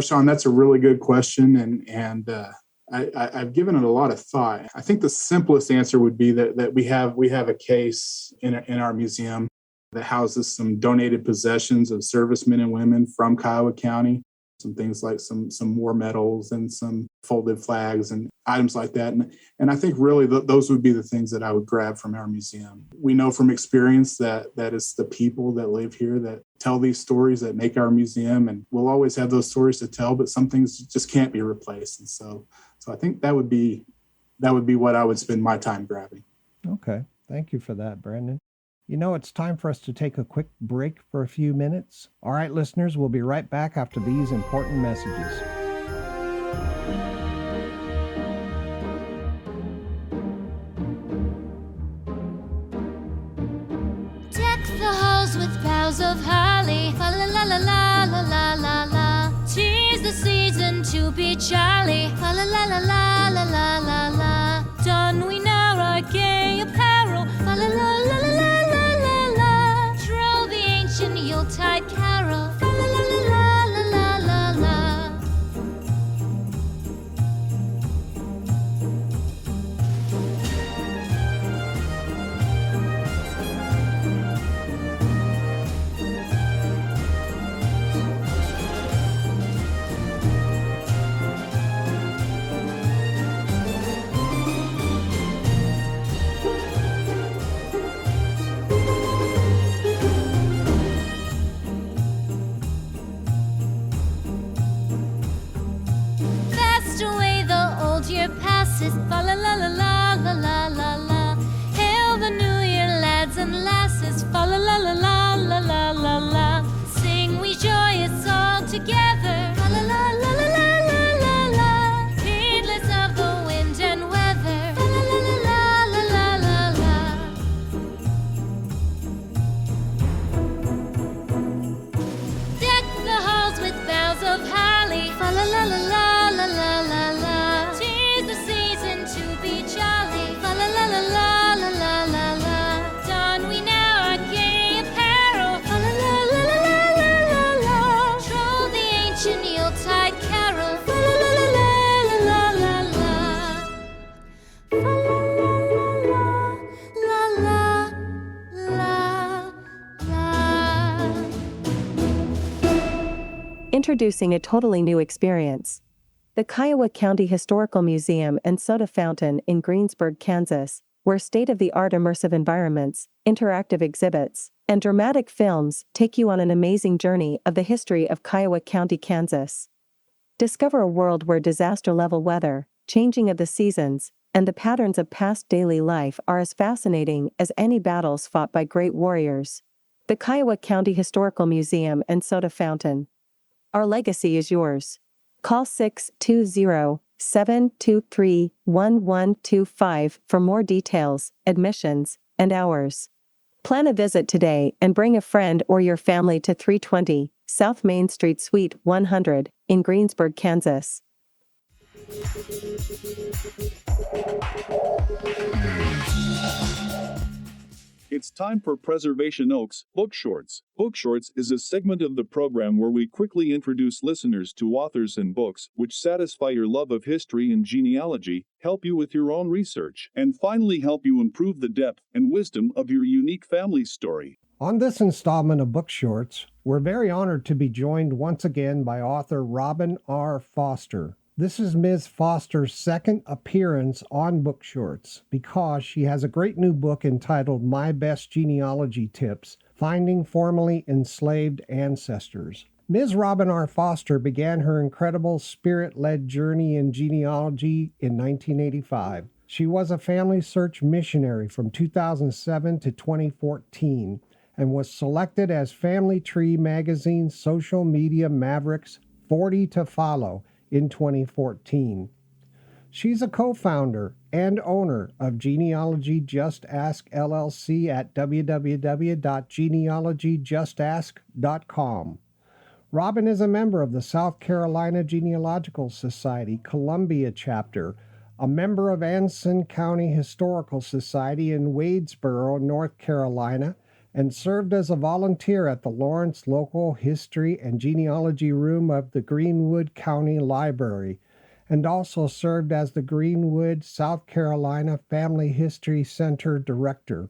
Sean, that's a really good question, and I've given it a lot of thought. I think the simplest answer would be that we have a case in our museum that houses some donated possessions of servicemen and women from Kiowa County, some things like some war medals and some folded flags and items like that. And I think really those would be the things that I would grab from our museum. We know from experience that it's the people that live here that tell these stories that make our museum, and we'll always have those stories to tell, but some things just can't be replaced. And so I think that would be what I would spend my time grabbing. Okay. Thank you for that, Brandon. It's time for us to take a quick break for a few minutes. All right, listeners, we'll be right back after these important messages. Deck the halls with boughs of holly, fa la la la la la la la la. 'Tis the season to be jolly, fa la la la la la la la la. Don we now our gay apparel, fa la la la la la. Yuletide carol, fa la la la la la la la. Passes, fa la la la la la la la la. Hail the new year, lads and lasses, fa la la la la la la la la. Sing we joyous all together, fa la la la la la la la la. Heedless of the wind and weather, fa la la la la la la la. Deck the halls with boughs of holly, fa la la la la la la la la. Introducing a totally new experience. The Kiowa County Historical Museum and Soda Fountain in Greensburg, Kansas, where state-of-the-art immersive environments, interactive exhibits, and dramatic films take you on an amazing journey of the history of Kiowa County, Kansas. Discover a world where disaster-level weather, changing of the seasons, and the patterns of past daily life are as fascinating as any battles fought by great warriors. The Kiowa County Historical Museum and Soda Fountain. Our legacy is yours. Call 620-723-1125 for more details, admissions, and hours. Plan a visit today and bring a friend or your family to 320 South Main Street Suite 100 in Greensburg, Kansas. It's time for Preservation Oaks Book Shorts. Book Shorts is a segment of the program where we quickly introduce listeners to authors and books which satisfy your love of history and genealogy, help you with your own research, and finally help you improve the depth and wisdom of your unique family story. On this installment of Book Shorts, we're very honored to be joined once again by author Robin R. Foster. This is Ms. Foster's second appearance on Book Shorts because she has a great new book entitled My Best Genealogy Tips, Finding Formerly Enslaved Ancestors. Ms. Robin R. Foster began her incredible spirit-led journey in genealogy in 1985. She was a family search missionary from 2007 to 2014 and was selected as Family Tree Magazine's Social Media Mavericks 40 to Follow in 2014. She's a co-founder and owner of Genealogy Just Ask LLC at www.genealogyjustask.com. Robin is a member of the South Carolina Genealogical Society Columbia chapter, a member of Anson County Historical Society in Wadesboro, North Carolina, and served as a volunteer at the Lawrence Local History and Genealogy Room of the Greenwood County Library, and also served as the Greenwood, South Carolina Family History Center Director.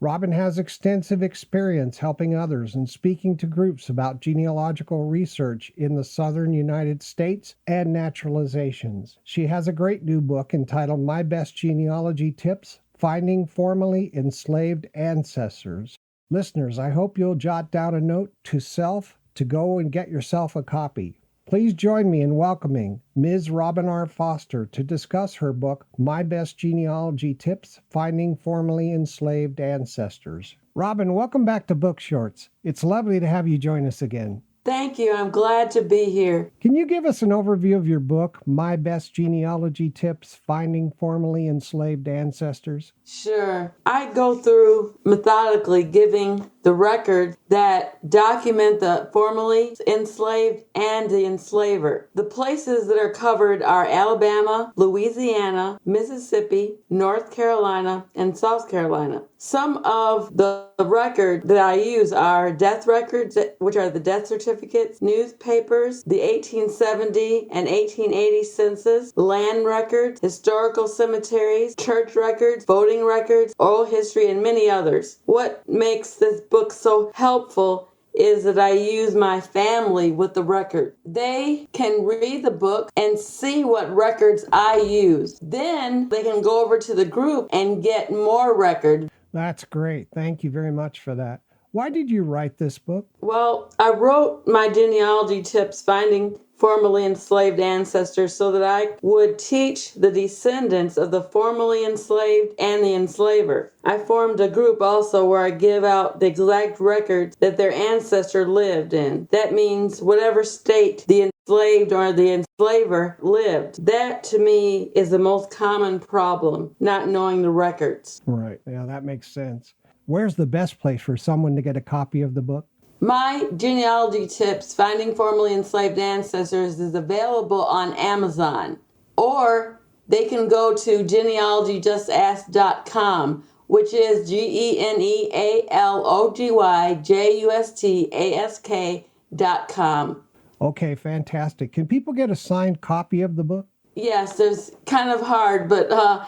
Robin has extensive experience helping others and speaking to groups about genealogical research in the southern United States and naturalizations. She has a great new book entitled My Best Genealogy Tips: Finding Formerly Enslaved Ancestors. Listeners, I hope you'll jot down a note to self to go and get yourself a copy. Please join me in welcoming Ms. Robin R. Foster to discuss her book, My Best Genealogy Tips: Finding Formerly Enslaved Ancestors. Robin, welcome back to Book Shorts. It's lovely to have you join us again. Thank you. I'm glad to be here. Can you give us an overview of your book, My Best Genealogy Tips: Finding Formerly Enslaved Ancestors? Sure. I go through methodically giving the records that document the formerly enslaved and the enslaver. The places that are covered are Alabama, Louisiana, Mississippi, North Carolina, and South Carolina. Some of the records that I use are death records, which are the death certificates, newspapers, the 1870 and 1880 census, land records, historical cemeteries, church records, voting records, oral history, and many others. What makes this book so helpful is that I use my family with the record. They can read the book and see what records I use. Then they can go over to the group and get more records. That's great. Thank you very much for that. Why did you write this book? Well, I wrote my genealogy tips, Finding Formerly Enslaved Ancestors, so that I would teach the descendants of the formerly enslaved and the enslaver. I formed a group also where I give out the exact records that their ancestor lived in. That means whatever state the enslaved or the enslaver lived. That, to me, is the most common problem, not knowing the records. Right. Yeah, that makes sense. Where's the best place for someone to get a copy of the book? My genealogy tips, Finding Formerly Enslaved Ancestors, is available on Amazon. Or they can go to genealogyjustask.com, which is genealogyjustask.com. Okay, fantastic. Can people get a signed copy of the book? Yes, it's kind of hard, but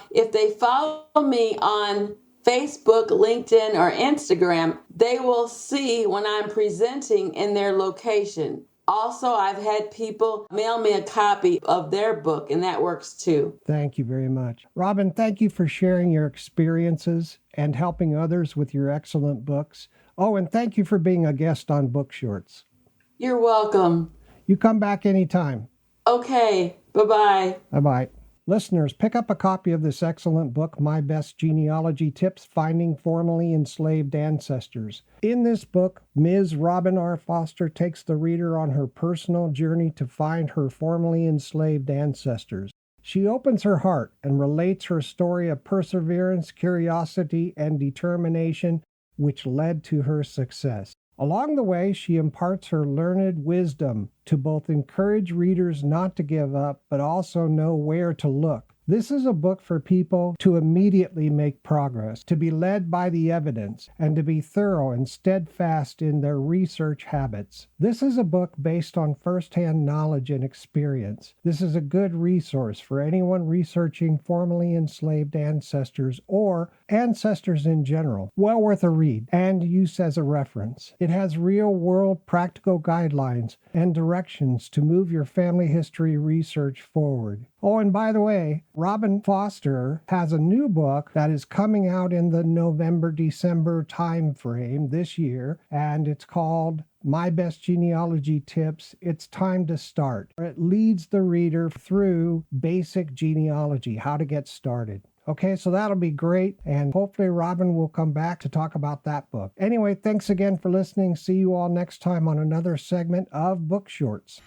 if they follow me on Facebook, LinkedIn, or Instagram, they will see when I'm presenting in their location. Also, I've had people mail me a copy of their book, and that works too. Thank you very much. Robin, thank you for sharing your experiences and helping others with your excellent books. Oh, and thank you for being a guest on Book Shorts. You're welcome. You come back anytime. Okay, bye-bye. Bye-bye. Listeners, pick up a copy of this excellent book, My Best Genealogy Tips: Finding Formerly Enslaved Ancestors. In this book, Ms. Robin R. Foster takes the reader on her personal journey to find her formerly enslaved ancestors. She opens her heart and relates her story of perseverance, curiosity, and determination, which led to her success. Along the way, she imparts her learned wisdom to both encourage readers not to give up, but also know where to look. This is a book for people to immediately make progress, to be led by the evidence, and to be thorough and steadfast in their research habits. This is a book based on firsthand knowledge and experience. This is a good resource for anyone researching formerly enslaved ancestors or ancestors in general. Well worth a read and use as a reference. It has real-world practical guidelines and directions to move your family history research forward. Oh, and by the way, Robin Foster has a new book that is coming out in the November-December time frame this year, and it's called My Best Genealogy Tips: It's Time to Start. It leads the reader through basic genealogy, how to get started. Okay, so that'll be great, and hopefully Robin will come back to talk about that book. Anyway, thanks again for listening. See you all next time on another segment of Book Shorts.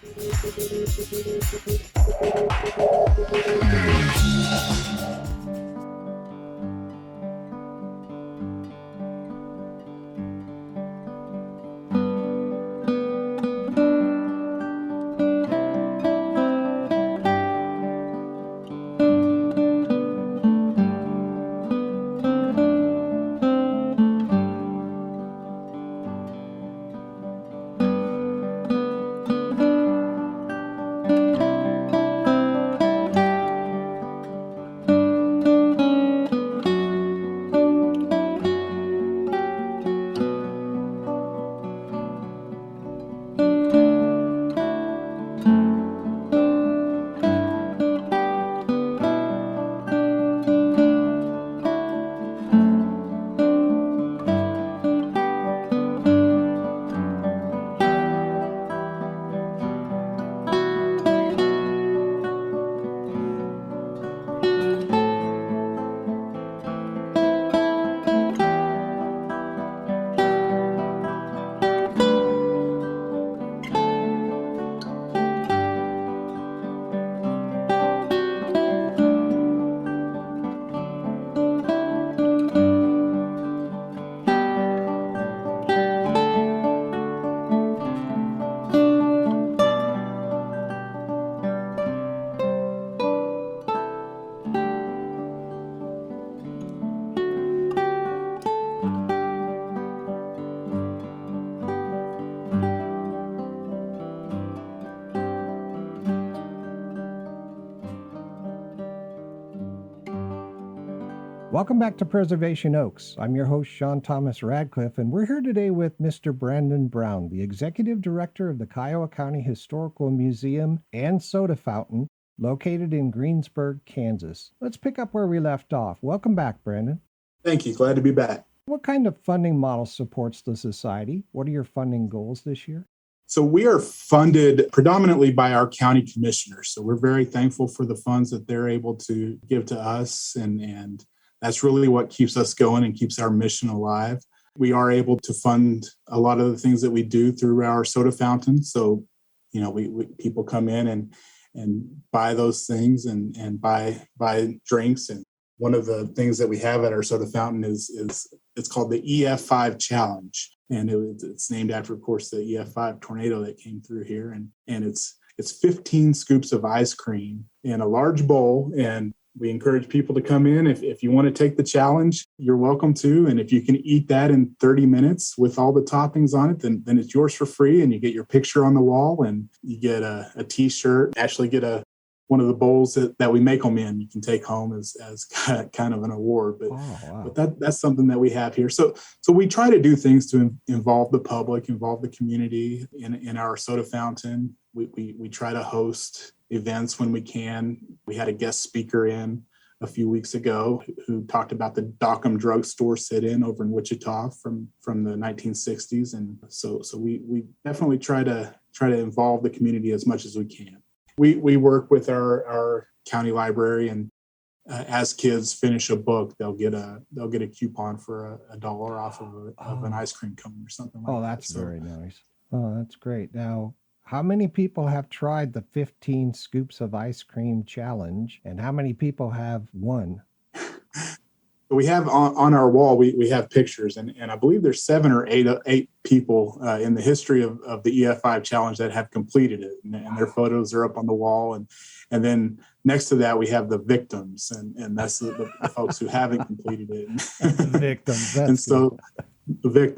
Welcome back to Preservation Oaks. I'm your host, Sean Thomas Radcliff, and we're here today with Mr. Brandon Brown, the Executive Director of the Kiowa County Historical Museum and Soda Fountain, located in Greensburg, Kansas. Let's pick up where we left off. Welcome back, Brandon. Thank you. Glad to be back. What kind of funding model supports the society? What are your funding goals this year? So we are funded predominantly by our county commissioners. So we're very thankful for the funds that they're able to give to us. And that's really what keeps us going and keeps our mission alive. We are able to fund a lot of the things that we do through our soda fountain. So, we people come in and buy those things and buy drinks. And one of the things that we have at our soda fountain is it's called the EF5 Challenge. And it's named after, of course, the EF5 tornado that came through here. And it's 15 scoops of ice cream in a large bowl. And we encourage people to come in. If you want to take the challenge, you're welcome to. And if you can eat that in 30 minutes with all the toppings on it, then it's yours for free. And you get your picture on the wall and you get a T-shirt, actually get one of the bowls that we make them in, you can take home as kind of an award. But, but that's something that we have here. So we try to do things to involve the public, involve the community in our soda fountain. We try to host events when we can. We had a guest speaker in a few weeks ago who talked about the Dockham drugstore sit-in over in Wichita from the 1960s. And so we definitely try to involve the community as much as we can. We work with our county library, and as kids finish a book, they'll get a coupon for $1 off of an ice cream cone or something like that. Oh, that's very nice. Oh, that's great. Now, how many people have tried the 15 scoops of ice cream challenge, and how many people have won? We have on our wall, we have pictures, and I believe there's 7 or 8 people in the history of the EF5 challenge that have completed it, and their photos are up on the wall. And then next to that, we have the victims, and that's the folks who haven't completed it. The victims. And so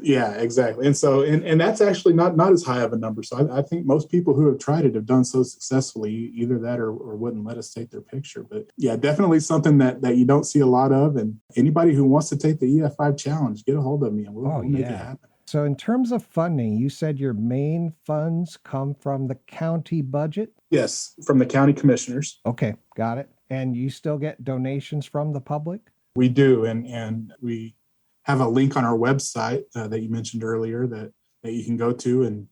yeah, exactly. And so, and that's actually not as high of a number. So I think most people who have tried it have done so successfully, either that or wouldn't let us take their picture. But yeah, definitely something that you don't see a lot of. And anybody who wants to take the EF5 challenge, get a hold of me and we'll make it happen. So in terms of funding, you said your main funds come from the county budget? Yes, from the county commissioners. Okay, got it. And you still get donations from the public? We do. And we have a link on our website that you mentioned earlier that you can go to and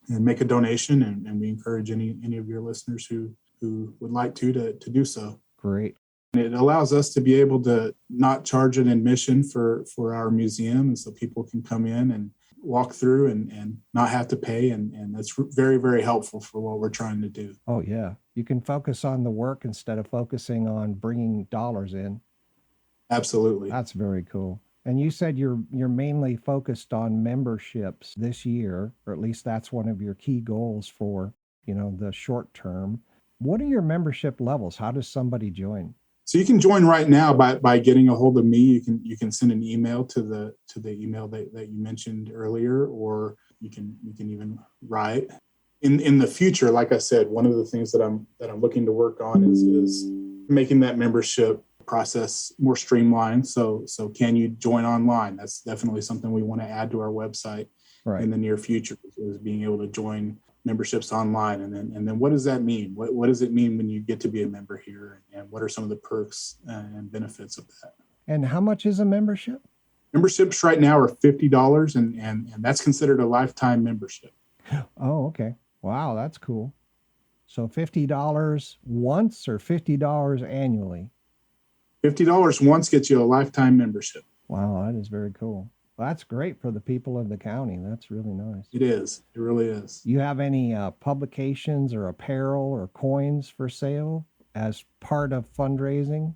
make a donation. And we encourage any of your listeners who would like to do so. Great. And it allows us to be able to not charge an admission for our museum. And so people can come in and walk through and not have to pay. And that's very, very helpful for what we're trying to do. Oh, yeah. You can focus on the work instead of focusing on bringing dollars in. Absolutely. That's very cool. And you said you're mainly focused on memberships this year, or at least that's one of your key goals for, the short term. What are your membership levels? How does somebody join? So you can join right now by getting a hold of me. You can send an email to the email that you mentioned earlier, or you can even write. In the future, like I said, one of the things that I'm looking to work on is making that membership process more streamlined. So can you join online? That's definitely something we want to add to our website in the near future, is being able to join memberships online. And then what does that mean? What does it mean when you get to be a member here? And what are some of the perks and benefits of that? And how much is a membership? Memberships right now are $50, and that's considered a lifetime membership. Oh, okay. Wow, that's cool. So $50 once or $50 annually? $50 once gets you a lifetime membership. Wow, that is very cool. Well, that's great for the people of the county. That's really nice. It is. It really is. You have any publications or apparel or coins for sale as part of fundraising?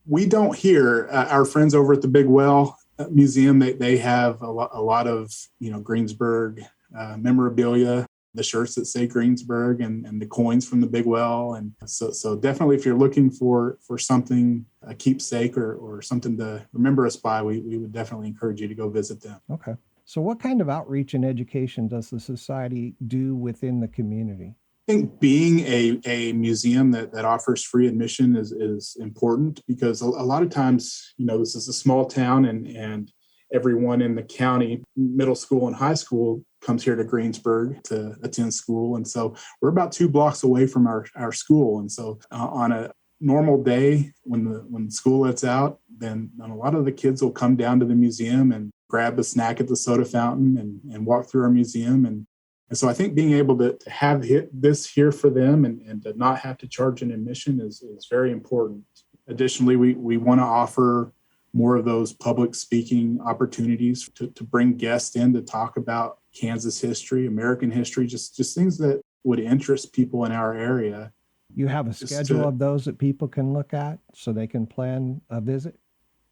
We don't here. Our friends over at the Big Well Museum, they have a lot of Greensburg memorabilia, the shirts that say Greensburg and the coins from the Big Well. And so definitely, if you're looking for something, a keepsake or something to remember us by, we would definitely encourage you to go visit them. Okay. So what kind of outreach and education does the society do within the community? I think being a museum that offers free admission is important because a lot of times, this is a small town and everyone in the county, middle school and high school, comes here to Greensburg to attend school. And so we're about 2 blocks away from our school. And so on a normal day when school lets out, then a lot of the kids will come down to the museum and grab a snack at the soda fountain and walk through our museum. And so I think being able to have this here for them and to not have to charge an admission is very important. Additionally, we want to offer more of those public speaking opportunities to bring guests in to talk about Kansas history, American history, just things that would interest people in our area. You have a schedule of those that people can look at so they can plan a visit?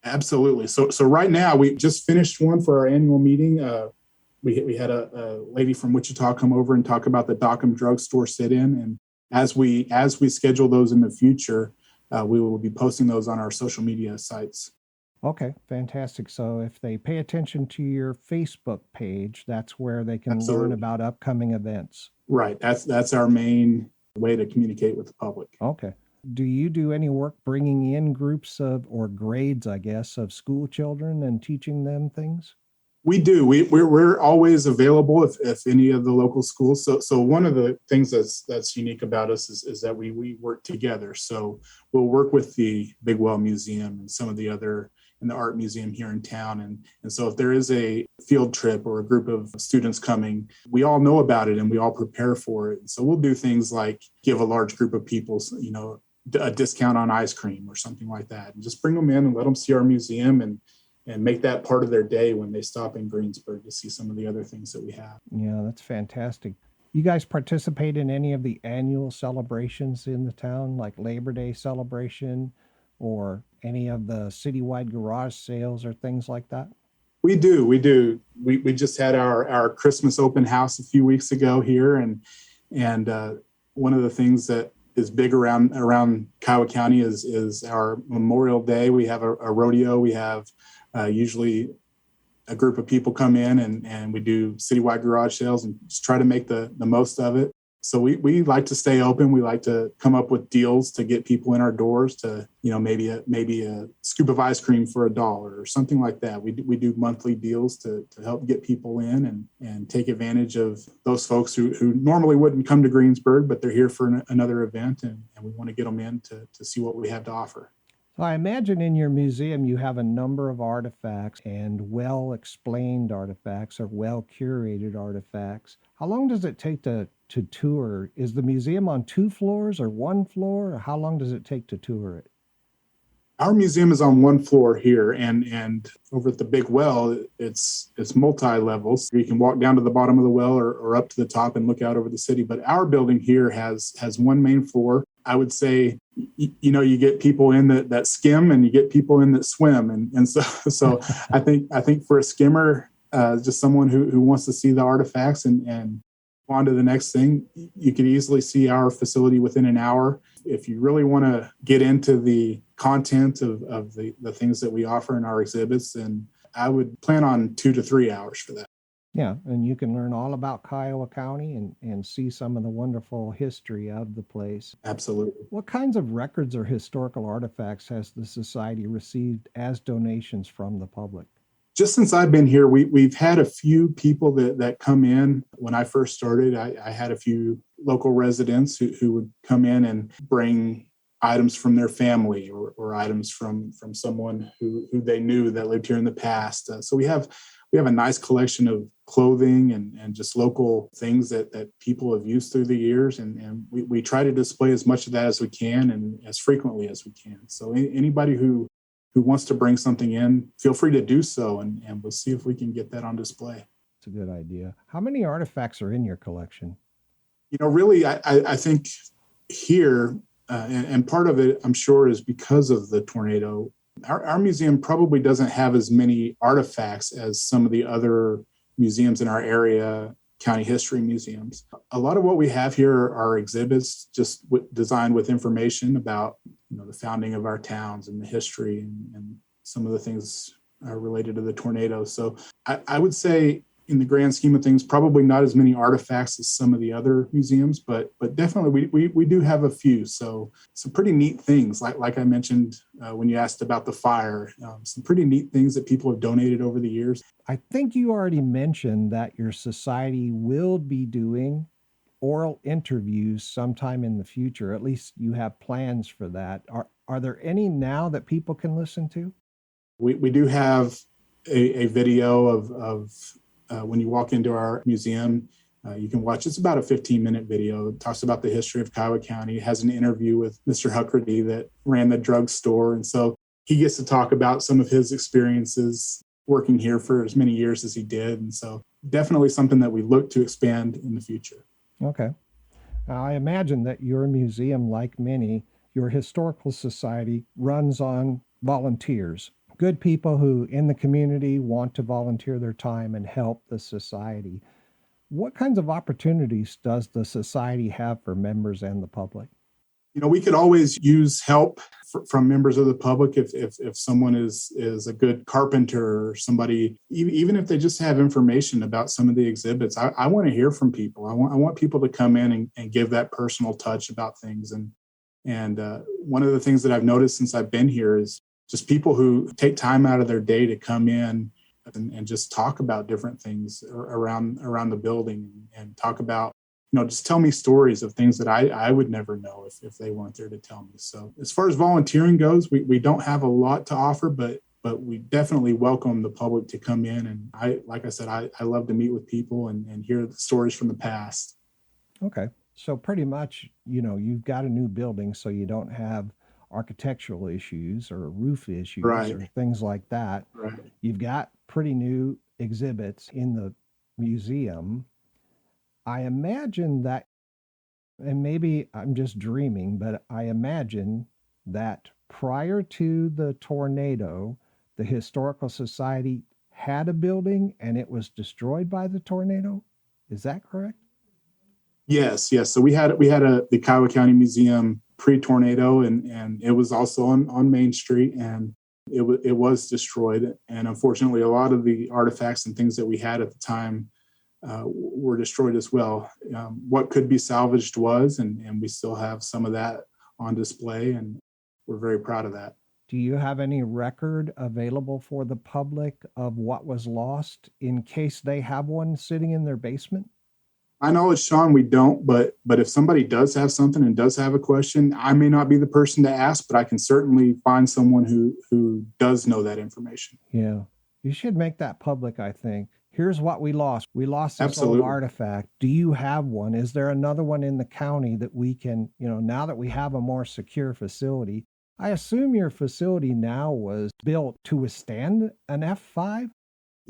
Absolutely. So right now, we just finished one for our annual meeting. We had a lady from Wichita come over and talk about the Dockham drugstore sit-in. And as we schedule those in the future, we will be posting those on our social media sites. Okay, fantastic. So if they pay attention to your Facebook page, that's where they can Absolutely. learn about upcoming events. Right. That's our main way to communicate with the public. Okay. Do you do any work bringing in groups or grades, I guess, of school children and teaching them things? We do. We're always available if any of the local schools. So one of the things that's unique about us is that we work together. So we'll work with the Big Well Museum and some of the other in the art museum here in town. And so if there is a field trip or a group of students coming, we all know about it and we all prepare for it. And so we'll do things like give a large group of people, a discount on ice cream or something like that, and just bring them in and let them see our museum and make that part of their day when they stop in Greensburg to see some of the other things that we have. Yeah, that's fantastic. You guys participate in any of the annual celebrations in the town, like Labor Day celebration or any of the citywide garage sales or things like that? We do. We just had our Christmas open house a few weeks ago here. And one of the things that is big around Kiowa County is our Memorial Day. We have a rodeo. We have usually a group of people come in and we do citywide garage sales and just try to make the most of it. So we like to stay open. We like to come up with deals to get people in our doors to, maybe a scoop of ice cream for $1 or something like that. We do monthly deals to help get people in and take advantage of those folks who normally wouldn't come to Greensburg, but they're here for another event and we want to get them in to see what we have to offer. So I imagine in your museum you have a number of artifacts and well-explained artifacts or well-curated artifacts. How long does it take to tour? Is the museum on 2 floors or 1 floor? Or how long does it take to tour it? Our museum is on 1 floor here, and over at the Big Well, it's multi-levels. You can walk down to the bottom of the well or up to the top and look out over the city. But our building here has 1 main floor. I would say, you get people in that skim and you get people in that swim, and so I think for a skimmer, just someone who wants to see the artifacts and on to the next thing, you could easily see our facility within an hour. If you really want to get into the content of the things that we offer in our exhibits, then I would plan on 2 to 3 hours for that. Yeah, and you can learn all about Kiowa County and see some of the wonderful history of the place. Absolutely. What kinds of records or historical artifacts has the Society received as donations from the public? Just since I've been here, we've had a few people that come in. When I first started, I had a few local residents who would come in and bring items from their family or items from someone who they knew that lived here in the past. So we have a nice collection of clothing and just local things that people have used through the years. And we try to display as much of that as we can and as frequently as we can. So anybody who wants to bring something in, feel free to do so, and we'll see if we can get that on display. It's a good idea. How many artifacts are in your collection? Really, I think here, and part of it, I'm sure, is because of the tornado. Our museum probably doesn't have as many artifacts as some of the other museums in our area, county history museums. A lot of what we have here are exhibits just designed with information about the founding of our towns and the history and some of the things related to the tornado. So I would say in the grand scheme of things, probably not as many artifacts as some of the other museums, but definitely we do have a few. So some pretty neat things, like I mentioned when you asked about the fire, some pretty neat things that people have donated over the years. I think you already mentioned that your society will be doing oral interviews sometime in the future. At least you have plans for that. Are there any now that people can listen to? We do have a video of when you walk into our museum. You can watch. It's about a 15-minute video. It talks about the history of Kiowa County. It has an interview with Mr. Huckerty that ran the drugstore. And so he gets to talk about some of his experiences working here for as many years as he did. And so definitely something that we look to expand in the future. Okay. Now, I imagine that your museum, like many, your historical society runs on volunteers, good people who in the community want to volunteer their time and help the society. What kinds of opportunities does the society have for members and the public? We could always use help from members of the public if someone is a good carpenter or somebody, even if they just have information about some of the exhibits. I want to hear from people. I want people to come in and give that personal touch about things. And one of the things that I've noticed since I've been here is just people who take time out of their day to come in and just talk about different things around the building and talk about, just tell me stories of things that I would never know if they weren't there to tell me. So as far as volunteering goes, we don't have a lot to offer, but we definitely welcome the public to come in. And like I said, I love to meet with people and hear the stories from the past. Okay. So pretty much, you've got a new building, so you don't have architectural issues or roof issues Right. or things like that. Right. You've got pretty new exhibits in the museum. I imagine that, and maybe I'm just dreaming, but I imagine that prior to the tornado, the Historical Society had a building and it was destroyed by the tornado. Is that correct? Yes. So we had the Kiowa County Museum pre-tornado, and it was also on Main Street, and it was destroyed. And unfortunately, a lot of the artifacts and things that we had at the time were destroyed as well. What could be salvaged was, and we still have some of that on display, and we're very proud of that. Do you have any record available for the public of what was lost in case they have one sitting in their basement? My knowledge, Sean, we don't, but if somebody does have something and does have a question, I may not be the person to ask, but I can certainly find someone who does know that information. Yeah. You should make that public, I think. Here's what we lost. We lost this Absolutely. old artifact. Do you have one? Is there another one in the county that we can, now that we have a more secure facility? I assume your facility now was built to withstand an F5?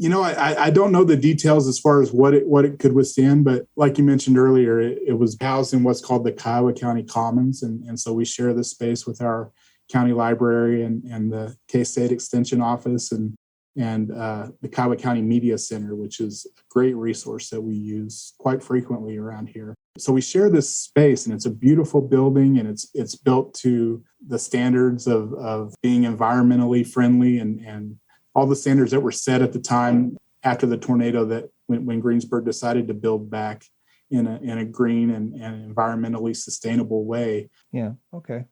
I don't know the details as far as what it could withstand, but like you mentioned earlier, it was housed in what's called the Kiowa County Commons. And so we share this space with our county library and the K-State Extension Office and the Kiowa County Media Center, which is a great resource that we use quite frequently around here. So we share this space, and it's a beautiful building, and it's built to the standards of being environmentally friendly and all the standards that were set at the time after the tornado, that when Greensburg decided to build back in a green and environmentally sustainable way. Yeah. Okay.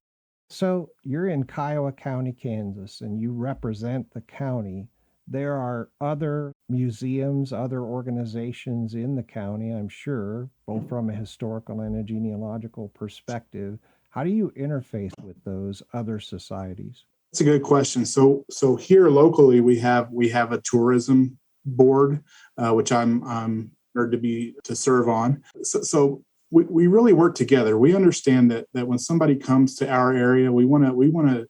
So you're in Kiowa County, Kansas, and you represent the county. There are other museums, other organizations in the county, I'm sure, both from a historical and a genealogical perspective. How do you interface with those other societies? That's a good question. So here locally, we have a tourism board, which I'm honored to serve on. So we really work together. We understand that when somebody comes to our area, we want to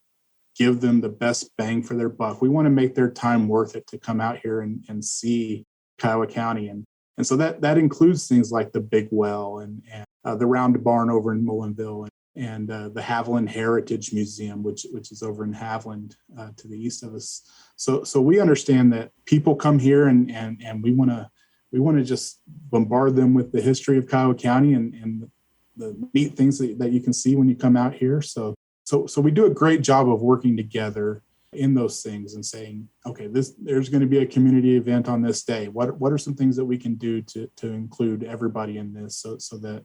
give them the best bang for their buck. We want to make their time worth it to come out here and see Kiowa County, and so that includes things like the Big Well and the Round Barn over in Mullinville, and the Haviland Heritage Museum, which is over in Haviland to the east of us. So we understand that people come here and we want to just bombard them with the history of Kiowa County and the neat things that you can see when you come out here. So we do a great job of working together in those things and saying, okay, there's going to be a community event on this day. What are some things that we can do to include everybody in this so that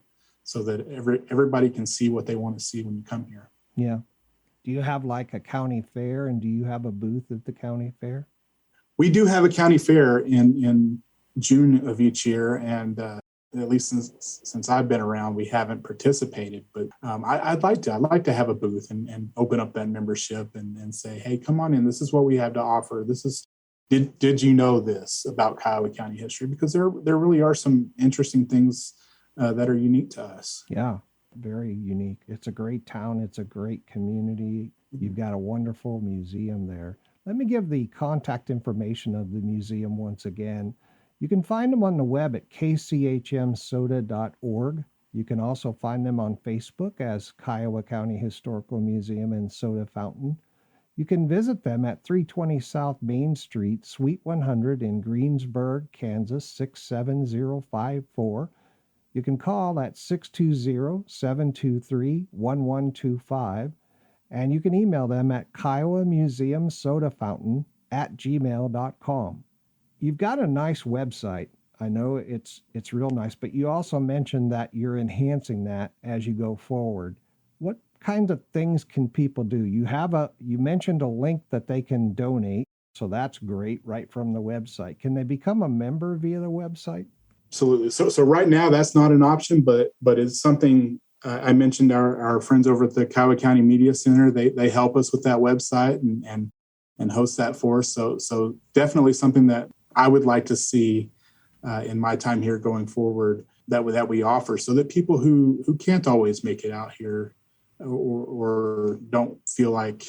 everybody can see what they want to see when you come here. Yeah. Do you have like a county fair, and do you have a booth at the county fair? We do have a county fair in June of each year, and at least since I've been around, we haven't participated. But I'd like to have a booth and open up that membership and say, hey, come on in. This is what we have to offer. Did you know this about Kiowa County history? Because there really are some interesting things that are unique to us. Yeah, very unique. It's a great town. It's a great community. You've got a wonderful museum there. Let me give the contact information of the museum once again. You can find them on the web at kchmsoda.org. You can also find them on Facebook as Kiowa County Historical Museum and Soda Fountain. You can visit them at 320 South Main Street, Suite 100 in Greensburg, Kansas, 67054. You can call at 620-723-1125. And you can email them at kiowamuseumsodafountain@gmail.com. You've got a nice website. I know it's real nice, but you also mentioned that you're enhancing that as you go forward. What kinds of things can people do? You mentioned a link that they can donate, so that's great right from the website. Can they become a member via the website? Absolutely. So right now that's not an option, but it's something. I mentioned our friends over at the Kiowa County Media Center. They help us with that website and host that for us. So definitely something that I would like to see in my time here going forward that we offer, so that people who can't always make it out here or don't feel like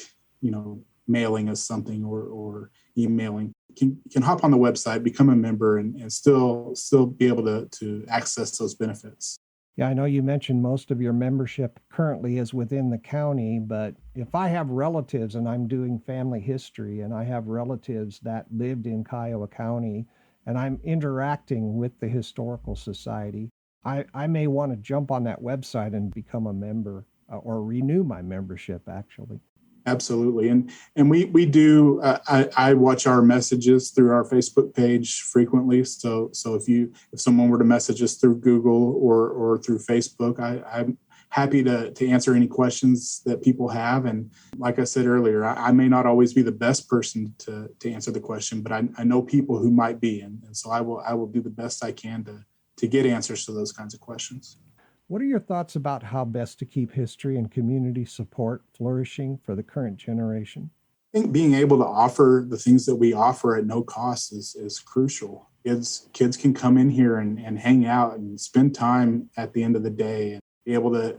mailing us something or emailing can hop on the website, become a member, and still be able to access those benefits. Yeah, I know you mentioned most of your membership currently is within the county, but if I have relatives and I'm doing family history and I have relatives that lived in Kiowa County and I'm interacting with the Historical Society, I may want to jump on that website and become a member or renew my membership, actually. Absolutely. And we do, I watch our messages through our Facebook page frequently. So if someone were to message us through Google or through Facebook, I'm happy to answer any questions that people have. And like I said earlier, I may not always be the best person to answer the question, but I know people who might be. And so I will do the best I can to get answers to those kinds of questions. What are your thoughts about how best to keep history and community support flourishing for the current generation? I think being able to offer the things that we offer at no cost is crucial. Kids can come in here and hang out and spend time at the end of the day and be able to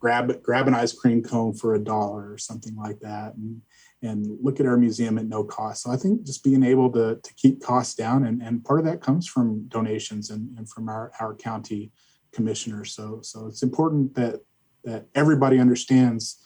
grab an ice cream cone for $1 or something like that and look at our museum at no cost. So I think just being able to keep costs down, and part of that comes from donations and from our county commissioner. So it's important that everybody understands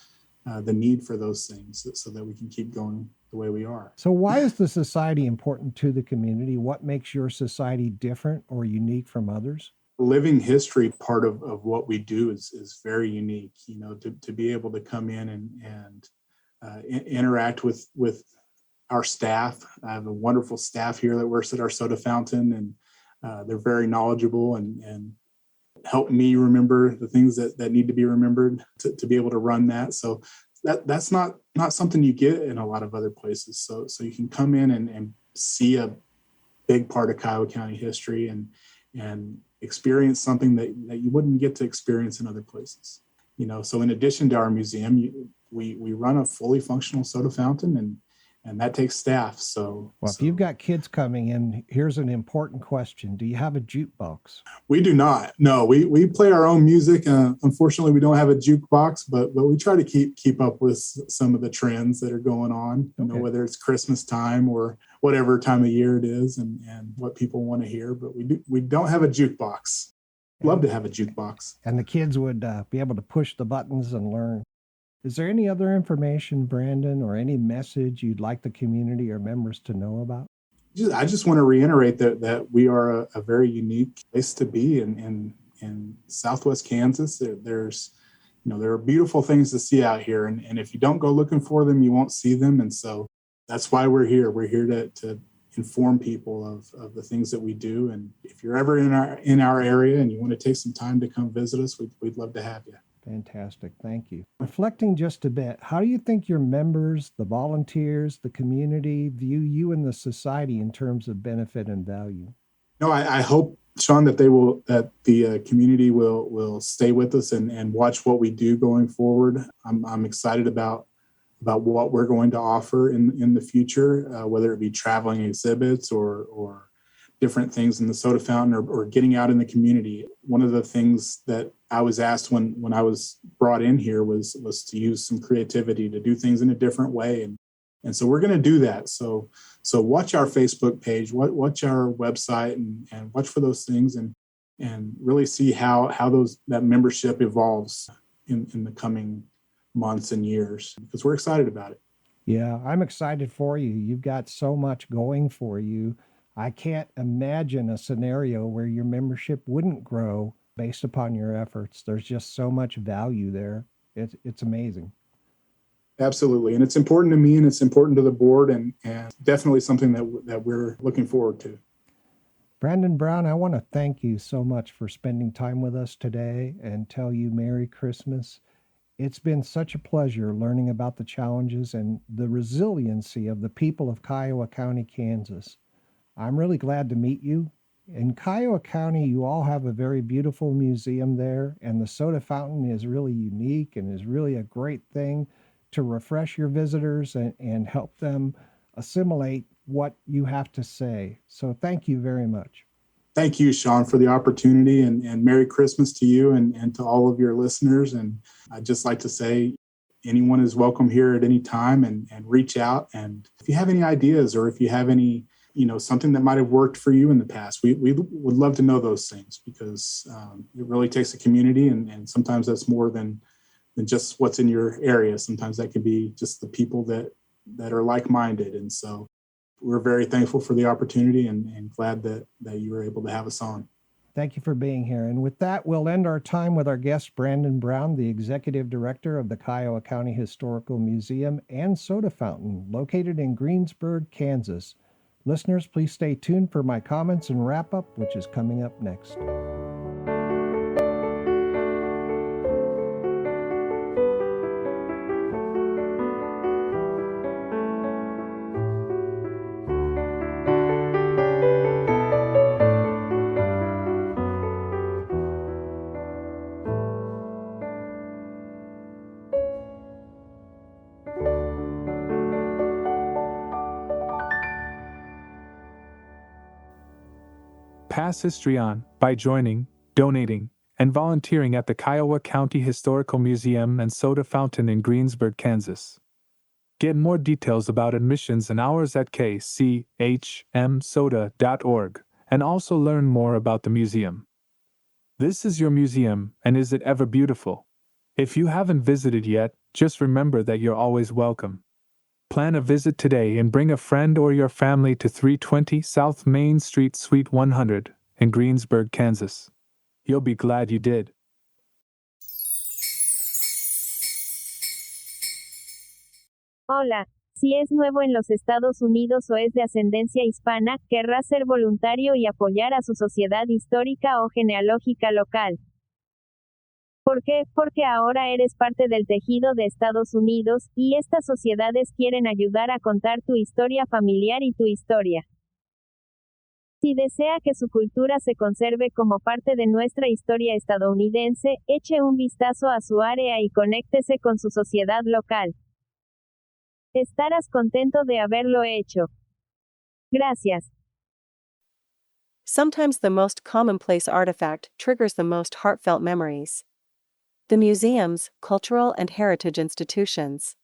the need for those things so that we can keep going the way we are. So why is the society important to the community? What makes your society different or unique from others? Living history part of what we do is very unique. To be able to come in and interact with our staff. I have a wonderful staff here that works at our soda fountain, and they're very knowledgeable and help me remember the things that need to be remembered to be able to run that. So that's not something you get in a lot of other places. So you can come in and see a big part of Kiowa County history and experience something that you wouldn't get to experience in other places. So in addition to our museum, we run a fully functional soda fountain, and that takes staff. If you've got kids coming in, here's an important question. Do you have a jukebox? We do not. No, we play our own music. Unfortunately, we don't have a jukebox, but we try to keep up with some of the trends that are going on, whether it's Christmas time or whatever time of year it is and what people want to hear. But we don't have a jukebox. Love to have a jukebox. And the kids would be able to push the buttons and learn. Is there any other information, Brandon, or any message you'd like the community or members to know about? I just want to reiterate that we are a very unique place to be in Southwest Kansas. There are beautiful things to see out here, and if you don't go looking for them, you won't see them. And so That's why we're here. We're here to inform people of the things that we do. And if you're ever in our area and you want to take some time to come visit us, we'd love to have you. Fantastic. Thank you. Reflecting just a bit, how do you think your members, the volunteers, the community view you and the society in terms of benefit and value? No, I hope, Sean, that the community will stay with us and watch what we do going forward. I'm excited about what we're going to offer in the future, whether it be traveling exhibits or different things in the soda fountain or getting out in the community. One of the things that I was asked when I was brought in here was to use some creativity to do things in a different way. And so we're going to do that. So watch our Facebook page, watch our website and watch for those things and really see how that membership evolves in the coming months and years, because we're excited about it. Yeah, I'm excited for you. You've got so much going for you. I can't imagine a scenario where your membership wouldn't grow based upon your efforts. There's just so much value there. It's amazing. Absolutely. And it's important to me and it's important to the board and definitely something that we're looking forward to. Brandon Brown, I want to thank you so much for spending time with us today and tell you Merry Christmas. It's been such a pleasure learning about the challenges and the resiliency of the people of Kiowa County, Kansas. I'm really glad to meet you. In Kiowa County, you all have a very beautiful museum there, and the soda fountain is really unique and is really a great thing to refresh your visitors and help them assimilate what you have to say. So thank you very much. Thank you, Sean, for the opportunity, and Merry Christmas to you and to all of your listeners. And I'd just like to say anyone is welcome here at any time and reach out. And if you have any ideas or if you have any, something that might have worked for you in the past, we would love to know those things, because it really takes a community. And sometimes that's more than just what's in your area. Sometimes that could be just the people that are like-minded. And so we're very thankful for the opportunity and glad that you were able to have us on. Thank you for being here. And with that, we'll end our time with our guest, Brandon Brown, the Executive Director of the Kiowa County Historical Museum and Soda Fountain, located in Greensburg, Kansas. Listeners, please stay tuned for my comments and wrap-up, which is coming up next. Pass history on by joining, donating, and volunteering at the Kiowa County Historical Museum and Soda Fountain in Greensburg, Kansas. Get more details about admissions and hours at kiowamuseumsodafountain.org and also learn more about the museum. This is your museum, and is it ever beautiful? If you haven't visited yet, just remember that you're always welcome. Plan a visit today and bring a friend or your family to 320 South Main Street, Suite 100 in Greensburg, Kansas. You'll be glad you did. Hola, si es nuevo en los Estados Unidos o es de ascendencia hispana, querrá ser voluntario y apoyar a su sociedad histórica o genealógica local. ¿Por qué? Porque ahora eres parte del tejido de Estados Unidos, y estas sociedades quieren ayudar a contar tu historia familiar y tu historia. Si desea que su cultura se conserve como parte de nuestra historia estadounidense, eche un vistazo a su área y conéctese con su sociedad local. Estarás contento de haberlo hecho. Gracias. Sometimes the most commonplace artifact triggers the most heartfelt memories. The museums, cultural and heritage institutions,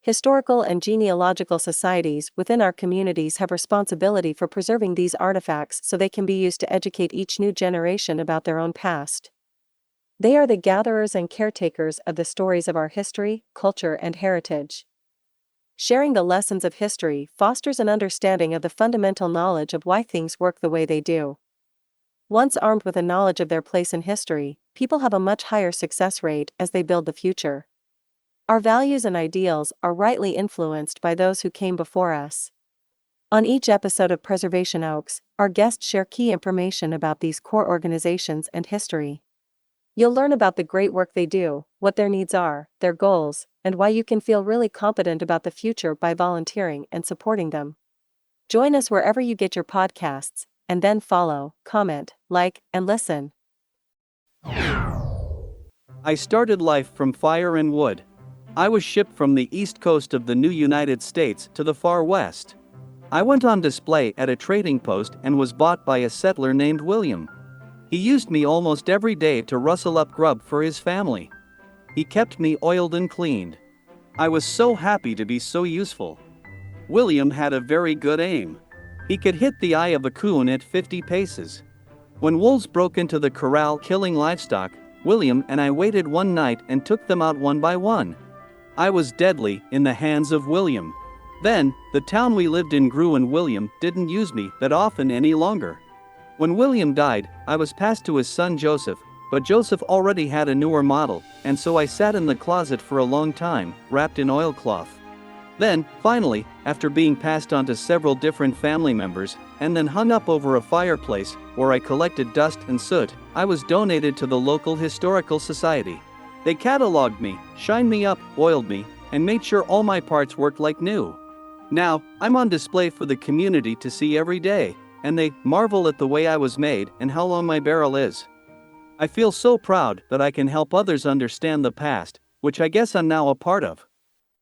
historical and genealogical societies within our communities have responsibility for preserving these artifacts so they can be used to educate each new generation about their own past. They are the gatherers and caretakers of the stories of our history, culture, and heritage. Sharing the lessons of history fosters an understanding of the fundamental knowledge of why things work the way they do. Once armed with a knowledge of their place in history, people have a much higher success rate as they build the future. Our values and ideals are rightly influenced by those who came before us. On each episode of Preservation Oaks, our guests share key information about these core organizations and history. You'll learn about the great work they do, what their needs are, their goals, and why you can feel really confident about the future by volunteering and supporting them. Join us wherever you get your podcasts, and then follow, comment, like, and listen. I started life from fire and wood. I was shipped from the east coast of the new United States to the far west. I went on display at a trading post and was bought by a settler named William. He used me almost every day to rustle up grub for his family. He kept me oiled and cleaned. I was so happy to be so useful. William had a very good aim. He could hit the eye of a coon at 50 paces. When wolves broke into the corral killing livestock, William and I waited one night and took them out one by one. I was deadly in the hands of William. Then, the town we lived in grew and William didn't use me that often any longer. When William died, I was passed to his son Joseph, but Joseph already had a newer model, and so I sat in the closet for a long time, wrapped in oilcloth. Then, finally, after being passed on to several different family members, and then hung up over a fireplace, where I collected dust and soot, I was donated to the local historical society. They cataloged me, shined me up, oiled me, and made sure all my parts worked like new. Now, I'm on display for the community to see every day, and they marvel at the way I was made and how long my barrel is. I feel so proud that I can help others understand the past, which I guess I'm now a part of.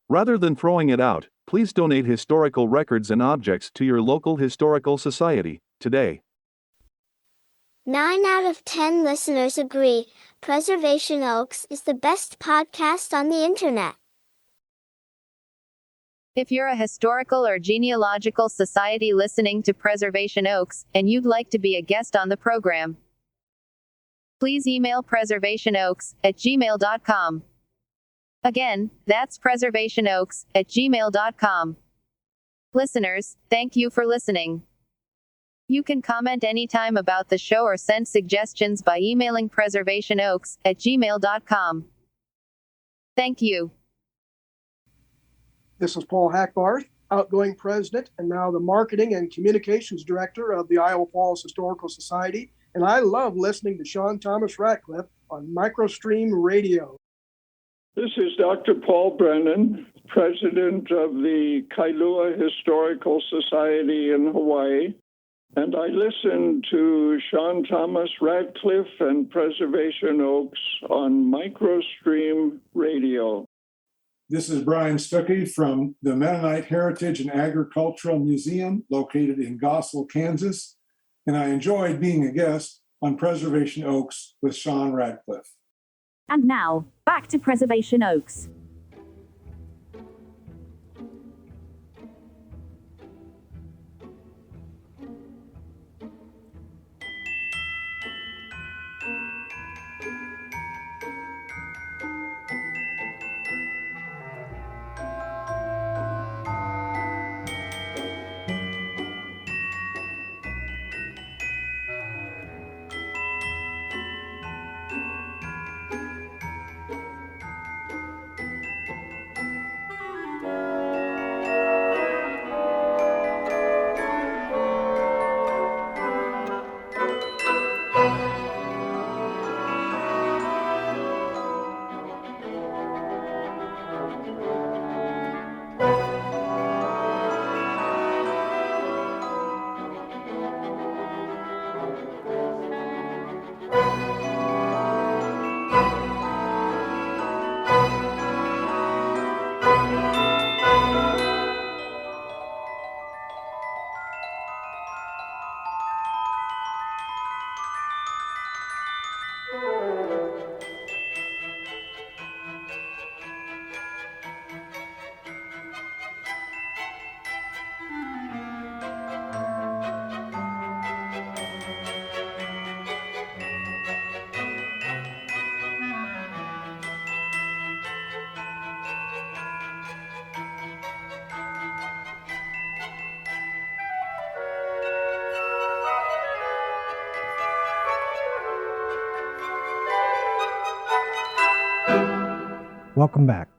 Rather than throwing it out, please donate historical records and objects to your local historical society today. 9 out of 10 listeners agree Preservation Oaks is the best podcast on the internet. If you're a historical or genealogical society listening to Preservation Oaks, and you'd like to be a guest on the program, please email preservationoaks@gmail.com. Again, that's preservationoaks@gmail.com. Listeners, thank you for listening. You can comment anytime about the show or send suggestions by emailing preservationoaks@gmail.com. Thank you. This is Paul Hackbarth, outgoing president and now the marketing and communications director of the Iowa Falls Historical Society, and I love listening to Sean Thomas Radcliff on Microstream Radio. This is Dr. Paul Brennan, president of the Kailua Historical Society in Hawaii, and I listen to Sean Thomas Radcliff and Preservation Oaks on Microstream Radio. This is Brian Stuckey from the Mennonite Heritage and Agricultural Museum located in Gossel, Kansas, and I enjoyed being a guest on Preservation Oaks with Sean Radcliff. And now, back to Preservation Oaks. Welcome back.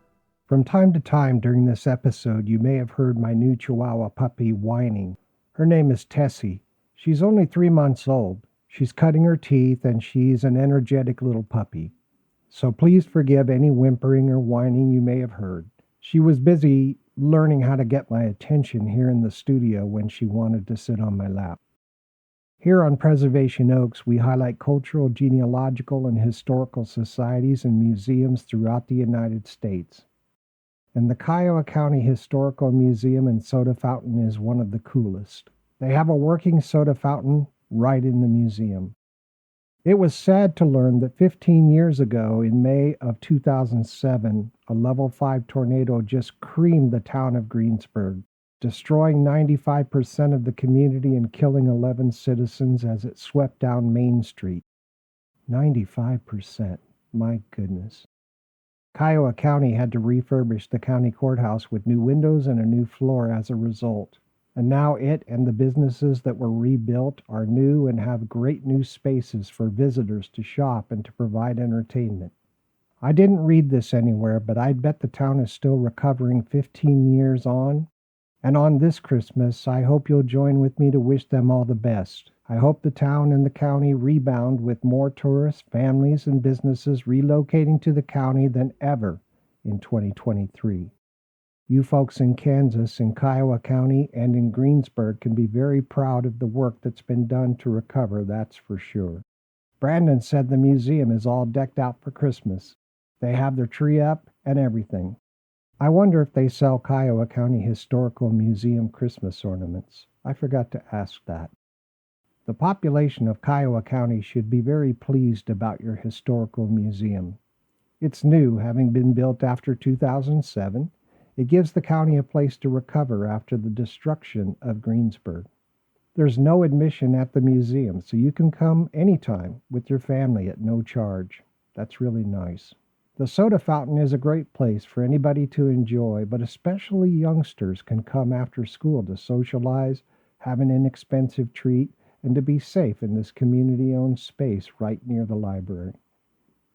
From time to time during this episode, you may have heard my new Chihuahua puppy whining. Her name is Tessie. She's only 3 months old. She's cutting her teeth, and she's an energetic little puppy. So please forgive any whimpering or whining you may have heard. She was busy learning how to get my attention here in the studio when she wanted to sit on my lap. Here on Preservation Oaks, we highlight cultural, genealogical, and historical societies and museums throughout the United States. And the Kiowa County Historical Museum and Soda Fountain is one of the coolest. They have a working soda fountain right in the museum. It was sad to learn that 15 years ago, in May of 2007, a level 5 tornado just creamed the town of Greensburg, destroying 95% of the community and killing 11 citizens as it swept down Main Street. 95%. My goodness. Kiowa County had to refurbish the county courthouse with new windows and a new floor as a result. And now it and the businesses that were rebuilt are new and have great new spaces for visitors to shop and to provide entertainment. I didn't read this anywhere, but I'd bet the town is still recovering 15 years on. And on this Christmas, I hope you'll join with me to wish them all the best. I hope the town and the county rebound with more tourists, families, and businesses relocating to the county than ever in 2023. You folks in Kansas, in Kiowa County, and in Greensburg can be very proud of the work that's been done to recover, that's for sure. Brandon said the museum is all decked out for Christmas. They have their tree up and everything. I wonder if they sell Kiowa County Historical Museum Christmas ornaments. I forgot to ask that. The population of Kiowa County should be very pleased about your historical museum. It's new, having been built after 2007. It gives the county a place to recover after the destruction of Greensburg. There's no admission at the museum, so you can come anytime with your family at no charge. That's really nice. The soda fountain is a great place for anybody to enjoy, but especially youngsters can come after school to socialize, have an inexpensive treat, and to be safe in this community-owned space right near the library.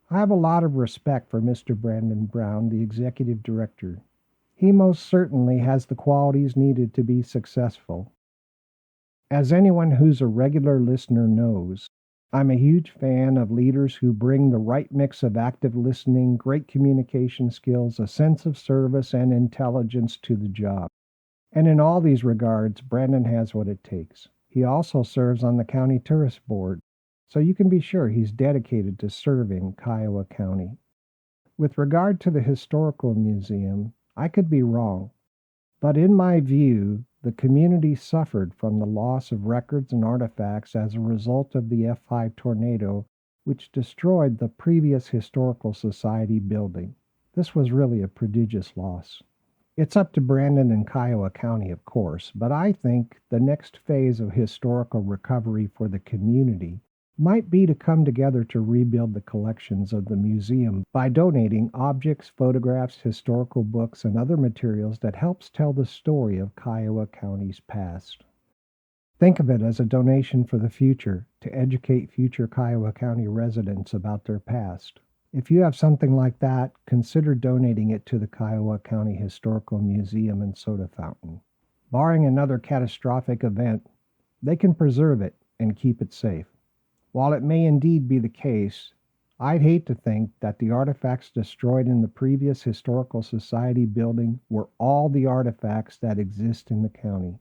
I have a lot of respect for Mr. Brandon Brown, the executive director. He most certainly has the qualities needed to be successful. As anyone who's a regular listener knows, I'm a huge fan of leaders who bring the right mix of active listening, great communication skills, a sense of service, and intelligence to the job. And in all these regards, Brandon has what it takes. He also serves on the County Tourist Board, so you can be sure he's dedicated to serving Kiowa County. With regard to the Historical Museum, I could be wrong, but in my view, the community suffered from the loss of records and artifacts as a result of the F5 tornado, which destroyed the previous Historical Society building. This was really a prodigious loss. It's up to Brandon and Kiowa County, of course, but I think the next phase of historical recovery for the community might be to come together to rebuild the collections of the museum by donating objects, photographs, historical books, and other materials that helps tell the story of Kiowa County's past. Think of it as a donation for the future to educate future Kiowa County residents about their past. If you have something like that, consider donating it to the Kiowa County Historical Museum and Soda Fountain. Barring another catastrophic event, they can preserve it and keep it safe. While it may indeed be the case, I'd hate to think that the artifacts destroyed in the previous Historical Society building were all the artifacts that exist in the county.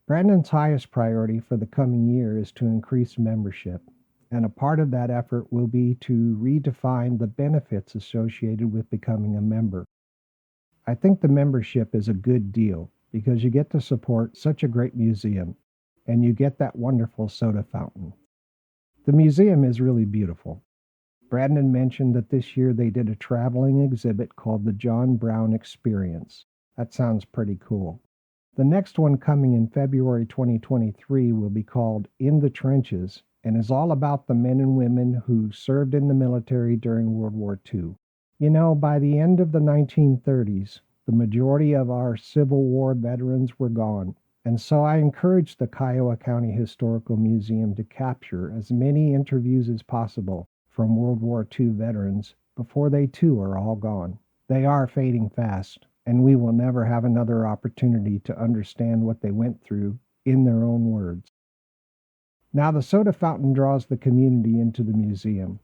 Brandon's highest priority for the coming year is to increase membership, and a part of that effort will be to redefine the benefits associated with becoming a member. I think the membership is a good deal because you get to support such a great museum, and you get that wonderful soda fountain. The museum is really beautiful. Brandon mentioned that this year they did a traveling exhibit called the John Brown Experience. That sounds pretty cool. The next one coming in February 2023 will be called In the Trenches and is all about the men and women who served in the military during World War II. You know, by the end of the 1930s, the majority of our Civil War veterans were gone. And so I encourage the Kiowa County Historical Museum to capture as many interviews as possible from World War II veterans before they too are all gone. They are fading fast, and we will never have another opportunity to understand what they went through in their own words. Now, the soda fountain draws the community into the museum.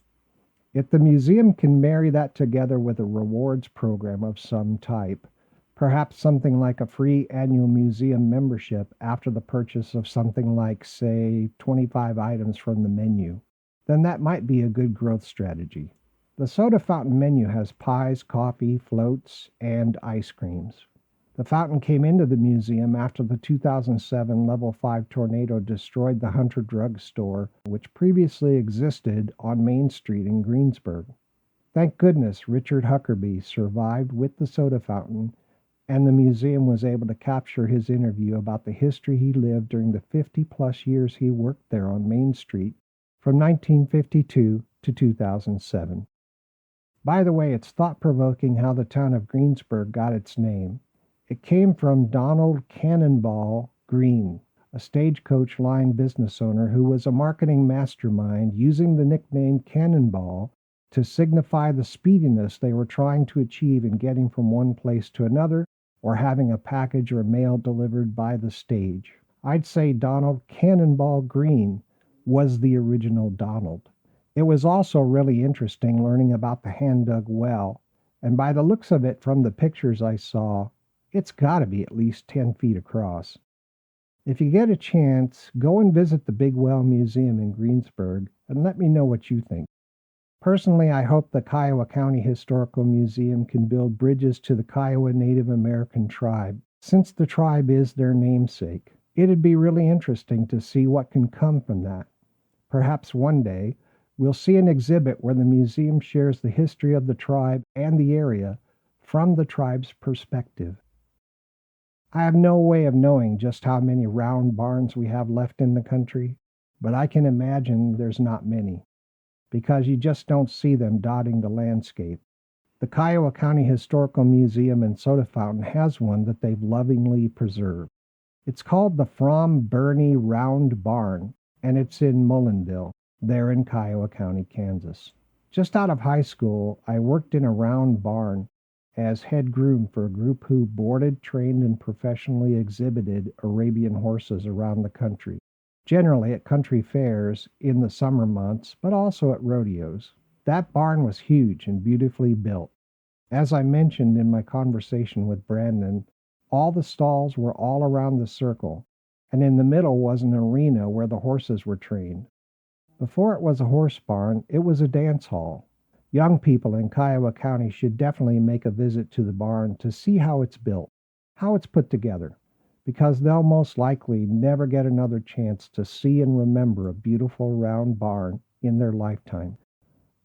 If the museum can marry that together with a rewards program of some type, perhaps something like a free annual museum membership after the purchase of something like, say, 25 items from the menu, then that might be a good growth strategy. The soda fountain menu has pies, coffee, floats, and ice creams. The fountain came into the museum after the 2007 Level 5 tornado destroyed the Hunter Drug Store, which previously existed on Main Street in Greensburg. Thank goodness Richard Huckerby survived with the soda fountain, and the museum was able to capture his interview about the history he lived during the 50-plus years he worked there on Main Street from 1952 to 2007. By the way, it's thought-provoking how the town of Greensburg got its name. It came from Donald Cannonball Green, a stagecoach line business owner who was a marketing mastermind using the nickname Cannonball to signify the speediness they were trying to achieve in getting from one place to another or having a package or mail delivered by the stage. I'd say Donald Cannonball Green was the original Donald. It was also really interesting learning about the hand-dug well, and by the looks of it from the pictures I saw, it's got to be at least 10 feet across. If you get a chance, go and visit the Big Well Museum in Greensburg and let me know what you think. Personally, I hope the Kiowa County Historical Museum can build bridges to the Kiowa Native American tribe, since the tribe is their namesake. It'd be really interesting to see what can come from that. Perhaps one day, we'll see an exhibit where the museum shares the history of the tribe and the area from the tribe's perspective. I have no way of knowing just how many round barns we have left in the country, but I can imagine there's not many, because you just don't see them dotting the landscape. The Kiowa County Historical Museum and Soda Fountain has one that they've lovingly preserved. It's called the From Bernie Round Barn, and it's in Mullinville, there in Kiowa County, Kansas. Just out of high school, I worked in a round barn as head groom for a group who boarded, trained, and professionally exhibited Arabian horses around the country, generally at country fairs in the summer months, but also at rodeos. That barn was huge and beautifully built. As I mentioned in my conversation with Brandon, all the stalls were all around the circle, and in the middle was an arena where the horses were trained. Before it was a horse barn, it was a dance hall. Young people in Kiowa County should definitely make a visit to the barn to see how it's built, how it's put together, because they'll most likely never get another chance to see and remember a beautiful round barn in their lifetime.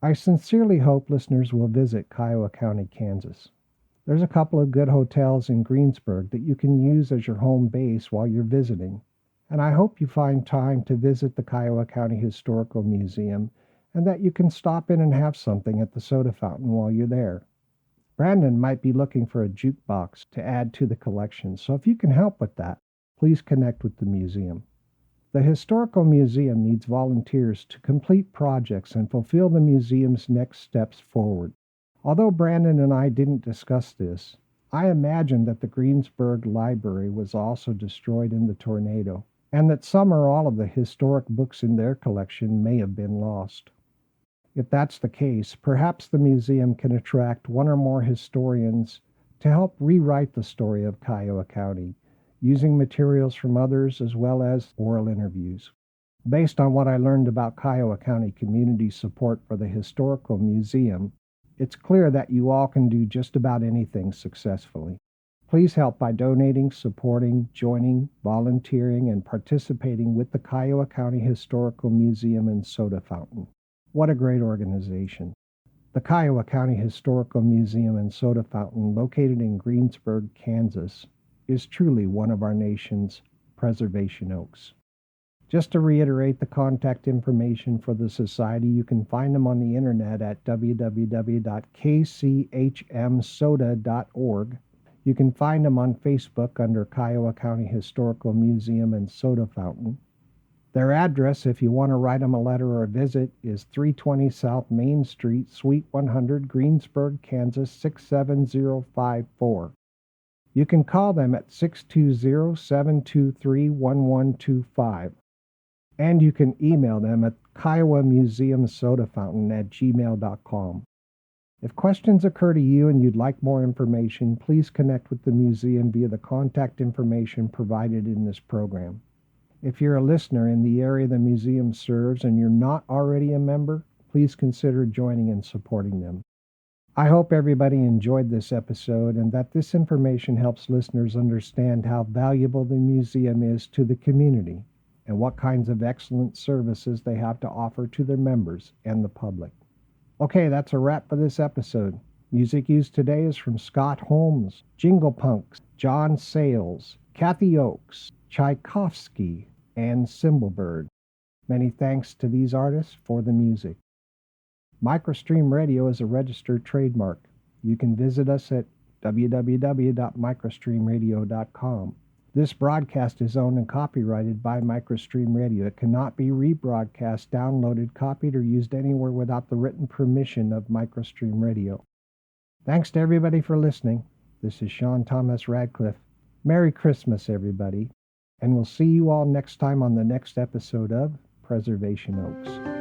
I sincerely hope listeners will visit Kiowa County, Kansas. There's a couple of good hotels in Greensburg that you can use as your home base while you're visiting, and I hope you find time to visit the Kiowa County Historical Museum and that you can stop in and have something at the soda fountain while you're there. Brandon might be looking for a jukebox to add to the collection, so if you can help with that, please connect with the museum. The Historical Museum needs volunteers to complete projects and fulfill the museum's next steps forward. Although Brandon and I didn't discuss this, I imagine that the Greensburg Library was also destroyed in the tornado, and that some or all of the historic books in their collection may have been lost. If that's the case, perhaps the museum can attract one or more historians to help rewrite the story of Kiowa County, using materials from others as well as oral interviews. Based on what I learned about Kiowa County community support for the Historical Museum, it's clear that you all can do just about anything successfully. Please help by donating, supporting, joining, volunteering, and participating with the Kiowa County Historical Museum and Soda Fountain. What a great organization. The Kiowa County Historical Museum and Soda Fountain, located in Greensburg, Kansas, is truly one of our nation's preservation oaks. Just to reiterate the contact information for the Society, you can find them on the internet at www.kchmsoda.org. You can find them on Facebook under Kiowa County Historical Museum and Soda Fountain. Their address, if you want to write them a letter or a visit, is 320 South Main Street, Suite 100, Greensburg, Kansas 67054. You can call them at 620-723-1125. And you can email them at kiowamuseumsodafountain@gmail.com. If questions occur to you and you'd like more information, please connect with the museum via the contact information provided in this program. If you're a listener in the area the museum serves and you're not already a member, please consider joining and supporting them. I hope everybody enjoyed this episode and that this information helps listeners understand how valuable the museum is to the community and what kinds of excellent services they have to offer to their members and the public. Okay, that's a wrap for this episode. Music used today is from Scott Holmes, Jingle Punks, John Sayles, Kathy Oakes, Tchaikovsky, and Cymbalbird. Many thanks to these artists for the music. Microstream Radio is a registered trademark. You can visit us at www.microstreamradio.com. This broadcast is owned and copyrighted by Microstream Radio. It cannot be rebroadcast, downloaded, copied, or used anywhere without the written permission of Microstream Radio. Thanks to everybody for listening. This is Sean Thomas Radcliff. Merry Christmas, everybody. And we'll see you all next time on the next episode of Preservation Oaks.